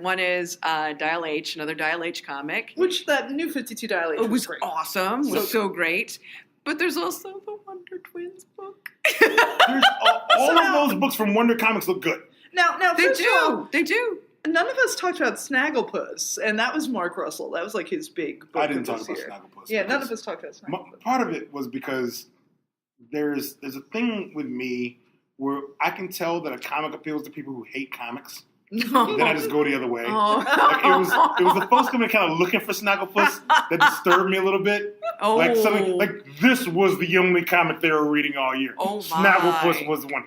One is Dial H, another Dial H comic. Which that new 52 dilation It was great. awesome. Was so great. But there's also the Wonder Twins book. There's all So now- of those books from Wonder Comics look good. Now, They first of all, do. They do. none of us talked about Snagglepuss, and that was Mark Russell. That was like his big book I didn't of talk this about year. Snagglepuss. Yeah, none because of us talked about Snagglepuss. Part of it was because there's a thing with me where I can tell that a comic appeals to people who hate comics. Then I just go the other way. Oh. Like it was the folks coming kind of looking for Snagglepuss that disturbed me a little bit. Oh. Like something like this was the only comic they were reading all year. Oh, Snagglepuss my. was the one.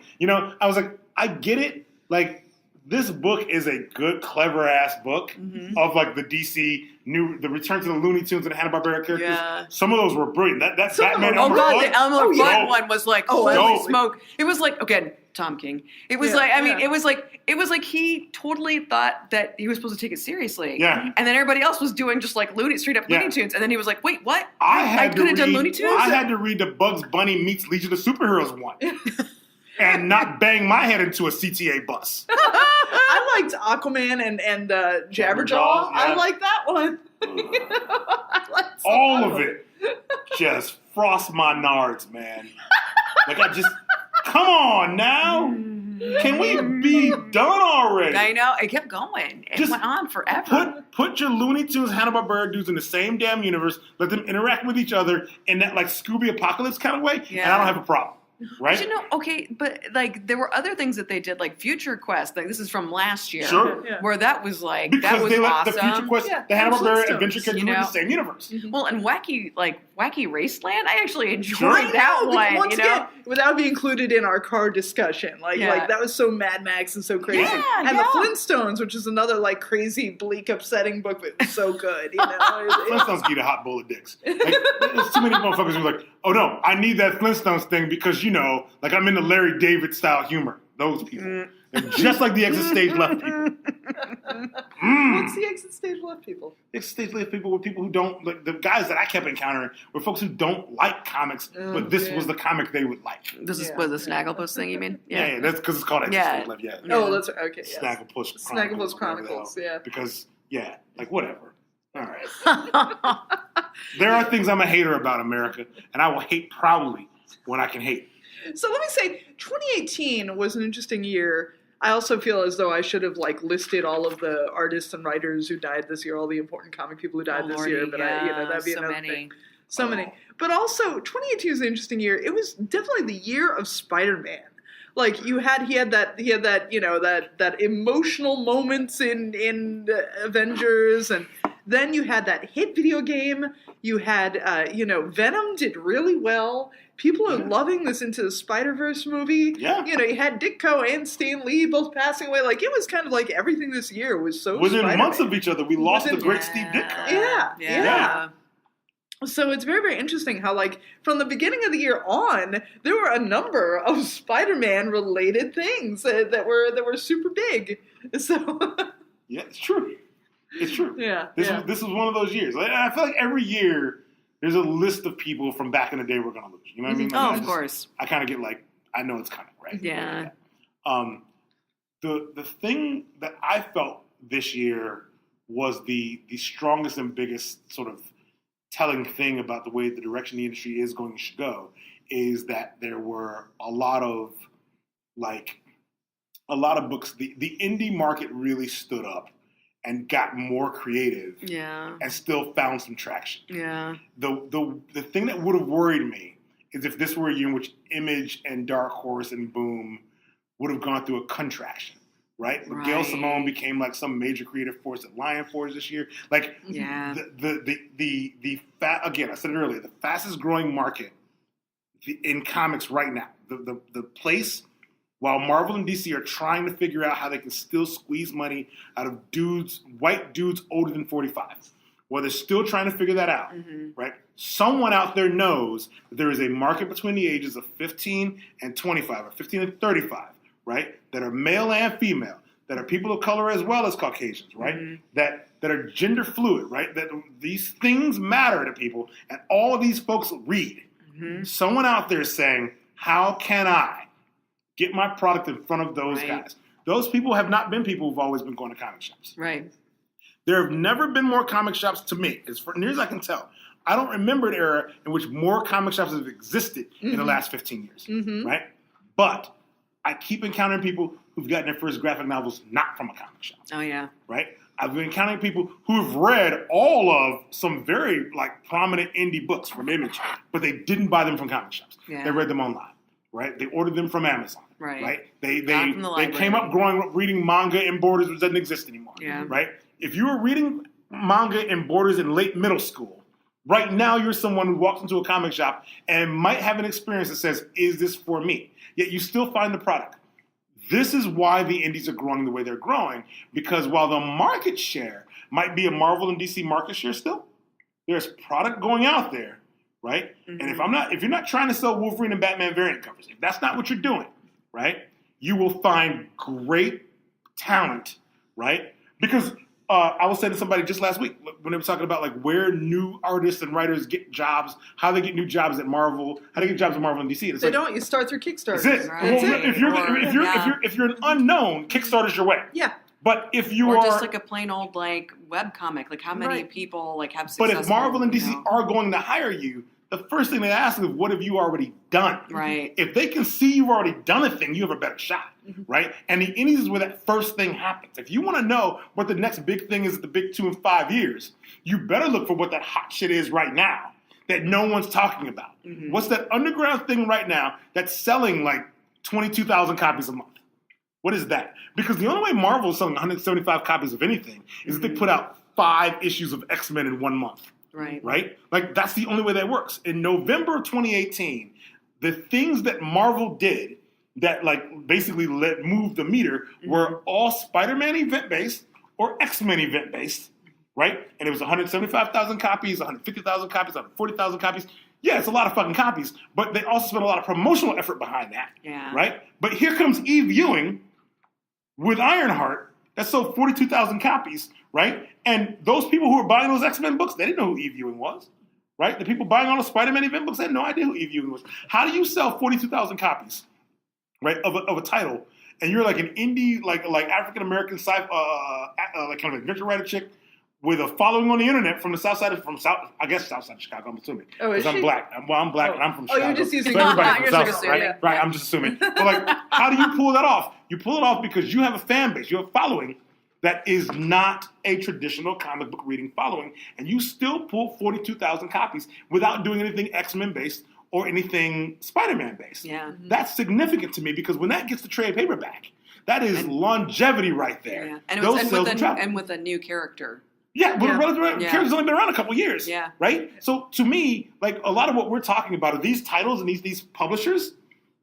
I was like, I get it. Like this book is a good, clever ass book of like the DC the Return to the Looney Tunes and the Hanna-Barbera characters. Yeah. Some of those were brilliant. That Some of Batman them- Oh Elmer god, Fudd. the Elmer Oh, Fudd yeah. one was like Oh, holy dope. smoke. It was like again, Tom King. It was Yeah, like I mean, yeah. it was like he totally thought that he was supposed to take it seriously. Yeah. And then everybody else was doing just like straight up Yeah. Looney Tunes, and then he was like, wait, what? I had couldn't to have done read. Looney Tunes? I had to read the Bugs Bunny meets Legion of Superheroes one, and not bang my head into a CTA bus. I liked Aquaman and Jabberjaw. Jabberjaw, I yeah. like that one. I liked All of it just frost my nards, man. Like I just come on now. Can we be done already? I know. It kept going. It Just went on forever. Put your Looney Tunes, Hanna-Barbera dudes in the same damn universe. Let them interact with each other in that like Scooby Apocalypse kind of way, and I don't have a problem. Right? But okay, but like there were other things that they did, like Future Quest. Like this is from last year, Sure. where that was like Because that was they let awesome. the Future Quest, the Hanna-Barbera Adventure Kids were in the same universe. Well, and Wacky Raceland, I actually enjoyed Sure. that one. Once again, without being included in our car discussion, like that was so Mad Max and so crazy. Yeah, and the Flintstones, which is another like crazy, bleak, upsetting book, but so good. Flintstones get a hot bowl of dicks. Like, there's too many motherfuckers who are like, oh no, I need that Flintstones thing because like I'm into Larry David style humor. Those people, they're just like the Exit Stage Left people. What's the Exit Stage Left people? Exit Stage Left people were people who don't like the guys that I kept encountering were folks who don't like comics, but this was the comic they would like. This is what the Snagglepuss thing you mean? Yeah, that's because it's called Exit Stage Left. Yeah. Oh, that's okay. Snagglepuss Chronicles. Yeah. Because like whatever. All right. There are things I'm a hater about America, and I will hate proudly when I can hate. So let me say, 2018 was an interesting year. I also feel as though I should have like listed all of the artists and writers who died this year, all the important comic people who died this year. But that'd be another thing. So many. But also, 2018 was an interesting year. It was definitely the year of Spider-Man. Like he had that emotional moments in Avengers, and then you had that hit video game. You had Venom did really well. People are loving this Into the Spider-Verse movie. Yeah. You had Ditko and Stan Lee both passing away. Like it was kind of like everything this year was so within Spider-Man. months of each other. We lost the great Steve Ditko. Yeah. So it's very, very interesting how, like, from the beginning of the year on, there were a number of Spider-Man related things that were super big. So yeah, it's true. It's true. Yeah. This is one of those years. I feel like every year there's a list of people from back in the day we're gonna lose. You know what I mean? Like, of course. I kind of get like, I know it's coming, right? Yeah. The thing that I felt this year was the strongest and biggest sort of telling thing about the way the direction the industry is going to go is that there were a lot of books. The indie market really stood up and got more creative. Yeah. And still found some traction. Yeah. The thing that would have worried me is if this were a year in which Image and Dark Horse and Boom would have gone through a contraction. Right? Gail Simone became like some major creative force at Lion Forge this year. Like, again, I said it earlier, the fastest growing market in comics right now, the place, while Marvel and DC are trying to figure out how they can still squeeze money out of white dudes older than 45. Well, they're still trying to figure that out, right? Someone out there knows that there is a market between the ages of 15 and 25, or 15 and 35. Right, that are male and female, that are people of color as well as Caucasians, right? That are gender fluid, right? That these things matter to people, and all of these folks read. Someone out there is saying, "How can I get my product in front of those guys?" Those people have not been people who've always been going to comic shops. Right. There have never been more comic shops to me, as near as I can tell. I don't remember an era in which more comic shops have existed in the last 15 years, right? But I keep encountering people who've gotten their first graphic novels not from a comic shop. Oh, yeah. Right? I've been encountering people who've read all of some very prominent indie books from Image, but they didn't buy them from comic shops. Yeah. They read them online. Right? They ordered them from Amazon. Right. They came up growing up reading manga in Borders, which doesn't exist anymore. Yeah. Right? If you were reading manga in Borders in late middle school, right now you're someone who walks into a comic shop and might have an experience that says, "Is this for me?" Yet you still find the product. This is why the indies are growing the way they're growing, because while the market share might be a Marvel and DC market share still, there's product going out there, right? And if you're not trying to sell Wolverine and Batman variant covers, if that's not what you're doing, right, you will find great talent, right? Because I was saying to somebody just last week when they were talking about where new artists and writers get jobs, how they get new jobs at Marvel, how they get jobs at Marvel and DC. And they don't. You start through Kickstarter. That's it. Right. If you're an unknown, Kickstarter's your way. Yeah. But if you or are just a plain old web comic, how many people have successful, But if Marvel and DC are going to hire you, the first thing they ask is, what have you already done? Right. If they can see you've already done a thing, you have a better shot, right? And the indies is where that first thing happens. If you want to know what the next big thing is at the big 2 in 5 years, you better look for what that hot shit is right now that no one's talking about. What's that underground thing right now that's selling like 22,000 copies a month? What is that? Because the only way Marvel is selling 175 copies of anything is if they put out 5 issues of X-Men in 1 month. Right? Like, that's the only way that works. In November of 2018, the things that Marvel did that, like, basically move the meter were all Spider-Man event-based or X-Men event-based, right? And it was 175,000 copies, 150,000 copies, 140,000 copies. Yeah, it's a lot of fucking copies, but they also spent a lot of promotional effort behind that, right? But here comes Eve Ewing with Ironheart that sold 42,000 copies, right? And those people who were buying those X-Men books, they didn't know who Eve Ewing was, right? The people buying all the Spider-Man event books had no idea who Eve Ewing was. How do you sell 42,000 copies, right, of a title, and you're like an indie, like African-American like kind of adventure writer chick with a following on the internet from the south side of Chicago, I'm assuming. Oh, is Because I'm she? black. I'm black and I'm from Chicago. You're just using so everybody you're from just south side, right? assuming. Right, I'm just assuming. But like, how do you pull that off? You pull it off because you have a fan base, you have a following that is not a traditional comic book reading following, and you still pull 42,000 copies without doing anything X-Men based or anything Spider-Man based. Yeah. That's significant to me because when that gets the trade paperback, that is longevity right there. Yeah. And, Those sales will travel. and with a new character. Yeah, but Yeah. the character's only been around a couple years. Yeah. Right? So to me, like a lot of what we're talking about are these titles and these publishers,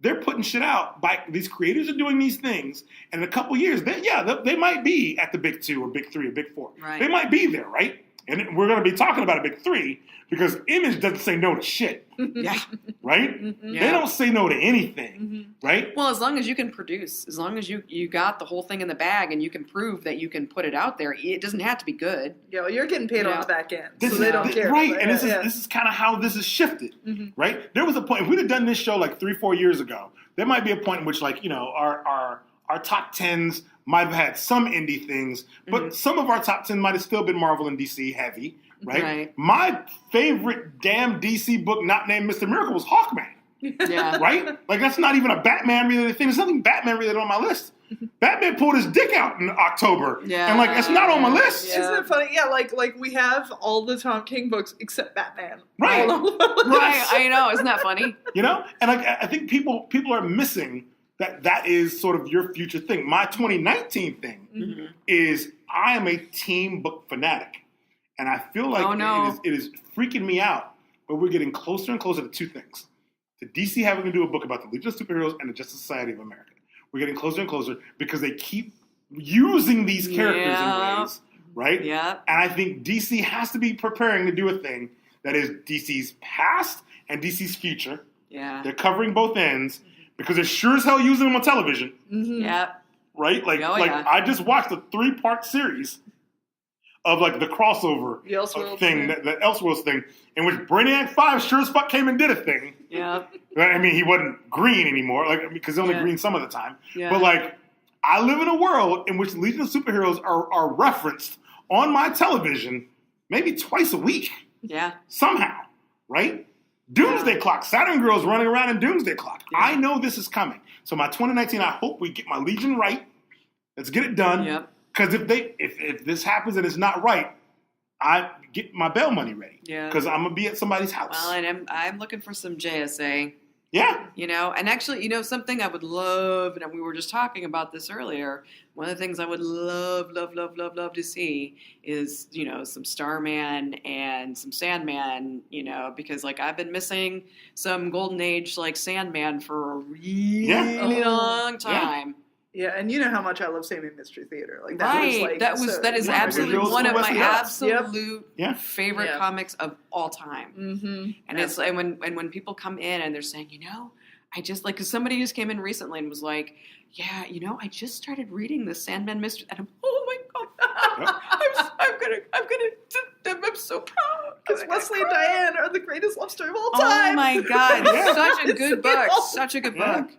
they're putting shit out by these creators are doing these things, and in a couple years, they might be at the big 2 or big 3 or big 4. Right. They might be there, right? And we're going to be talking about a big 3 because Image doesn't say no to shit, Yeah. right? Yeah. They don't say no to anything, right? Well, as long as you can produce, as long as you got the whole thing in the bag and you can prove that you can put it out there, it doesn't have to be good. Yeah, well, you're getting paid on the back end, so This they is- don't care. Right, But, and this is kind of how this is shifted, right? There was a point, if we'd have done this show like 3-4 years ago, there might be a point in which, like, you know, our top 10s might have had some indie things, but some of our top 10 might have still been Marvel and DC heavy, right? My favorite damn DC book not named Mr. Miracle was Hawkman. Yeah. Right? Like, that's not even a Batman related thing. There's nothing Batman related on my list. Batman pulled his dick out in October. Yeah. And, like, it's not on my list. Yeah. Isn't it funny? Yeah, like we have all the Tom King books except Batman. Right. Right, I know. Isn't that funny? You know? And, like, I think people are missing that is sort of your future thing. My 2019 thing is I am a team book fanatic. And I feel like it is freaking me out. But we're getting closer and closer to 2 things. To DC having to do a book about the Legion of Superheroes and the Justice Society of America. We're getting closer and closer because they keep using these characters in ways, right? Yeah. And I think DC has to be preparing to do a thing that is DC's past and DC's future. Yeah. They're covering both ends because they're sure as hell using them on television, Yeah. right? Like, Oh, yeah. I just watched a 3-part series of like the crossover The Elseworlds thing, thing. the Elseworlds thing, in which Brainiac 5 sure as fuck came and did a thing. Yeah. I mean, he wasn't green anymore, like because he's only Yeah. green some of the time. Yeah. But like, I live in a world in which Legion of Superheroes are referenced on my television maybe twice a week Yeah. somehow, right? Doomsday Clock, Saturn Girl's running around in Doomsday Clock. Yeah. I know this is coming. So my 2019, I hope we get my Legion right. Let's get it done. Yep. Because if this happens and it's not right, I get my bail money ready. Yeah. Because I'm gonna be at somebody's house. Well, and I'm looking for some JSA. Yeah. You know, and actually, you know, something I would love, and we were just talking about this earlier, one of the things I would love to see is, you know, some Starman and some Sandman, you know, because, like, I've been missing some Golden Age, like, Sandman for a really long time. Yeah, and you know how much I love Sandman Mystery Theater. Like that was Right. like that is Yeah, absolutely Gabriel's one of my Wesley Ellis. absolute Yeah. favorite Yeah. comics of all time. Mm-hmm. And it's and when people come in and they're saying, you know, I just like, because somebody just came in recently and was like, yeah, you know, I just started reading the Sandman Mystery, and I'm, oh my god, I'm so proud Because Wesley and Diane are the greatest love story of all time. Oh my god, Yeah. such a It's good the book, middle. such a good Yeah. book.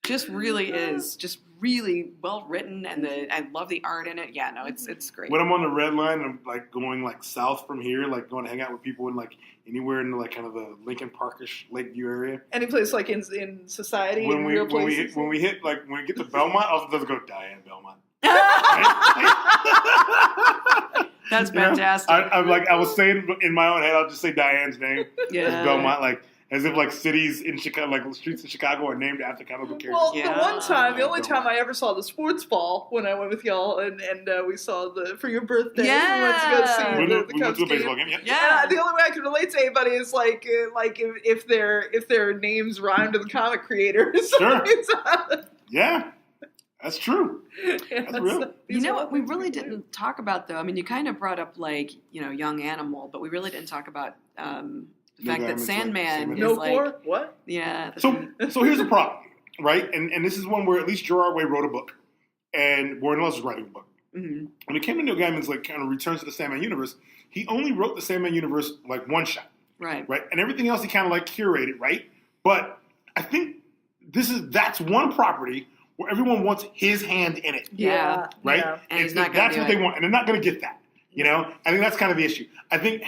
just really is just really well written, and I love the art in it. Yeah, no, it's great. When I'm on the red line, I'm like going like south from here, like going to hang out with people in like anywhere in like kind of the Lincoln Parkish Lakeview area. Any place like in society, When in we real when places. we hit like when we get to Belmont, I'll just go Diane Belmont. That's You know? fantastic. I'm like I was saying in my own head, I'll just say Diane's name. Yeah. It's Belmont, like as if like cities in Chicago, like streets in Chicago, are named after comic book characters. Well, Yeah. the only time I ever saw the sports ball when I went with y'all, and we saw for your birthday. Yeah. We went to go see we the went Cubs to a game. baseball game. Yeah. Yeah. The only way I can relate to anybody is like if their names rhyme to the comic creators. Sure. It's, Yeah, that's true. That's real. You know what we really didn't talk about, though? I mean, you kind of brought up, like, Young Animal, but we really didn't talk about the fact that Sandman is No like... core? What? Yeah. So here's the problem, right? And this is one where at least Gerard Way wrote a book, and Warren Ellis is writing a book. Mhm. When it came to Neil Gaiman's like kind of returns to the Sandman universe, he only wrote the Sandman universe like one shot, Right. right? And everything else he kind of like curated, right? But I think that's one property where everyone wants his hand in it, Yeah. right? Yeah. And he's not gonna That's do what it. they want, and they're not going to get that. You know, I think that's kind of the issue. I think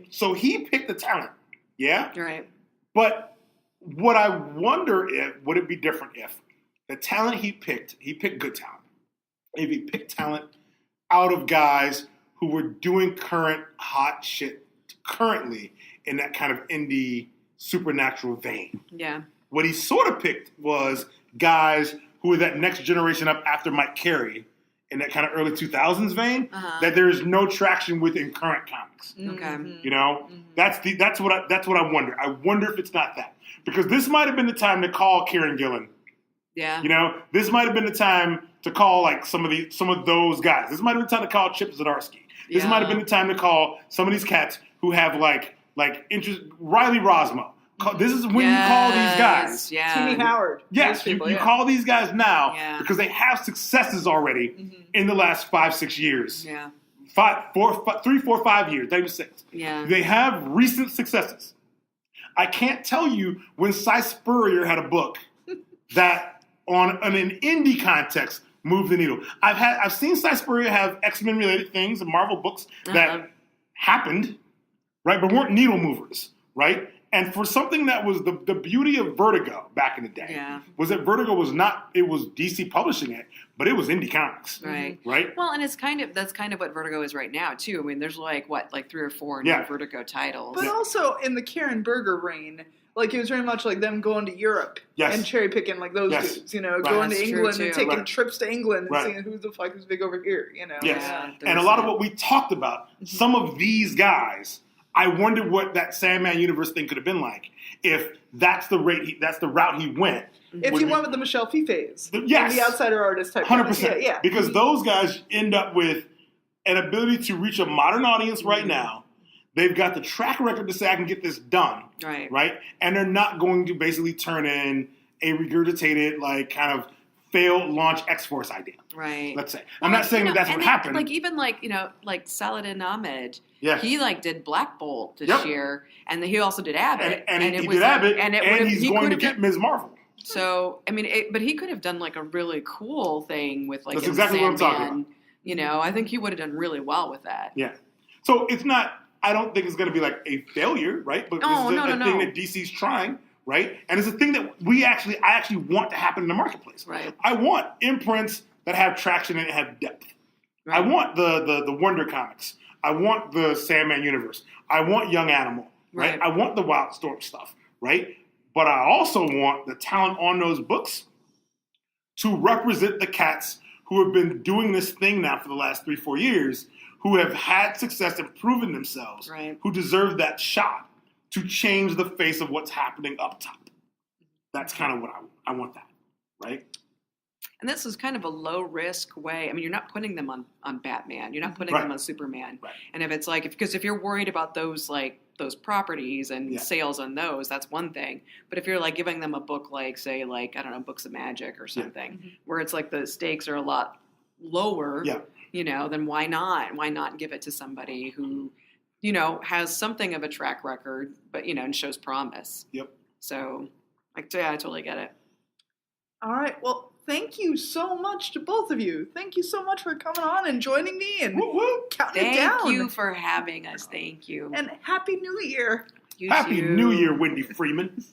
so he picked the talent, yeah. Right. But what I wonder would it be different if the talent he picked good talent. If he picked talent out of guys who were doing current hot shit currently in that kind of indie supernatural vein. Yeah. What he sort of picked was guys who were that next generation up after Mike Carey in that kind of early 2000s vein Uh-huh. that there is no traction with in current comics. Okay. You know, that's what I wonder. I wonder if it's not that, because this might have been the time to call Kieran Gillen. Yeah. You know, this might have been the time to call like some of those guys. This might have been the time to call Chip Zdarsky. This Yeah. might have been the time to call some of these cats who have like interest. Riley Rosmo. This is when you call these guys. Yeah. Timmy Howard. Yes, Those people, you yeah. call these guys now Yeah. because they have successes already in the last 5-6 years. Yeah. 3, 4, 5 years, not even 6. Yeah. They have recent successes. I can't tell you when Cy Spurrier had a book that, on an indie context, moved the needle. I've seen Cy Spurrier have X-Men related things and Marvel books that happened, right, but weren't needle movers, right? And for something that was the beauty of Vertigo back in the day, Yeah. was that Vertigo was not, it was DC publishing it, but it was indie comics, Right. right? Well, and that's kind of what Vertigo is right now too. I mean, there's like 3 or 4 Yeah. new Vertigo titles. But also in the Karen Berger reign, like it was very much like them going to Europe Yes. and cherry picking like those Yes. dudes, you know, Right. going That's to true, England and too. taking Right. trips to England and Right. seeing who the fuck is big over here, you know. Yes. Yeah, And a lot of what we talked about, some of these guys, I wonder what that Sandman universe thing could have been like if that's the route he went. If Would you be- went with the Michelle Fiefes, Yes. the outsider artist type, 100%. yeah, Because those guys end up with an ability to reach a modern audience right now. They've got the track record to say, I can get this done. Right. And they're not going to basically turn in a regurgitated, like, kind of failed launch X-Force idea. Right. Let's say. I'm not saying that that's what happened. Like even like Saladin Ahmed, Yeah. he did Black Bolt this Yep. year, and he also did Abbott, and it he was did Abbott, and and he's going to could've get done- Ms. Marvel. So I mean, but he could have done like a really cool thing with like That's in exactly what I'm talking Sandman. You know, I think he would have done really well with that. Yeah. So it's not, I don't think it's going to be like a failure, right? But Oh, this is a no. thing that DC's trying, right? And it's a thing that I actually want to happen in the marketplace. Right. I want imprints that have traction and have depth. Right. I want the Wonder Comics. I want the Sandman universe. I want Young Animal, right? Right. I want the Wildstorm stuff, right? But I also want the talent on those books to represent the cats who have been doing this thing now for the last 3-4 years, who have had success and proven themselves, Right. who deserve that shot to change the face of what's happening up top. That's kind of what I want that, right? And this is kind of a low risk way. I mean, you're not putting them on Batman. You're not putting Right. them on Superman. Right. And if it's like, because if you're worried about those properties and Yeah. sales on those, that's one thing. But if you're like giving them a book like, say, like, I don't know, Books of Magic or something, where it's like the stakes are a lot lower, Yeah. you know, then why not? Why not give it to somebody who, you know, has something of a track record, but, you know, and shows promise. Yep. So, like, yeah, I totally get it. All right. Well, thank you so much to both of you. Thank you so much for coming on and joining me and Woo woo. counting it down. Thank you for having us. Thank you. And Happy New Year. You Happy too. New Year, Wendy Freeman.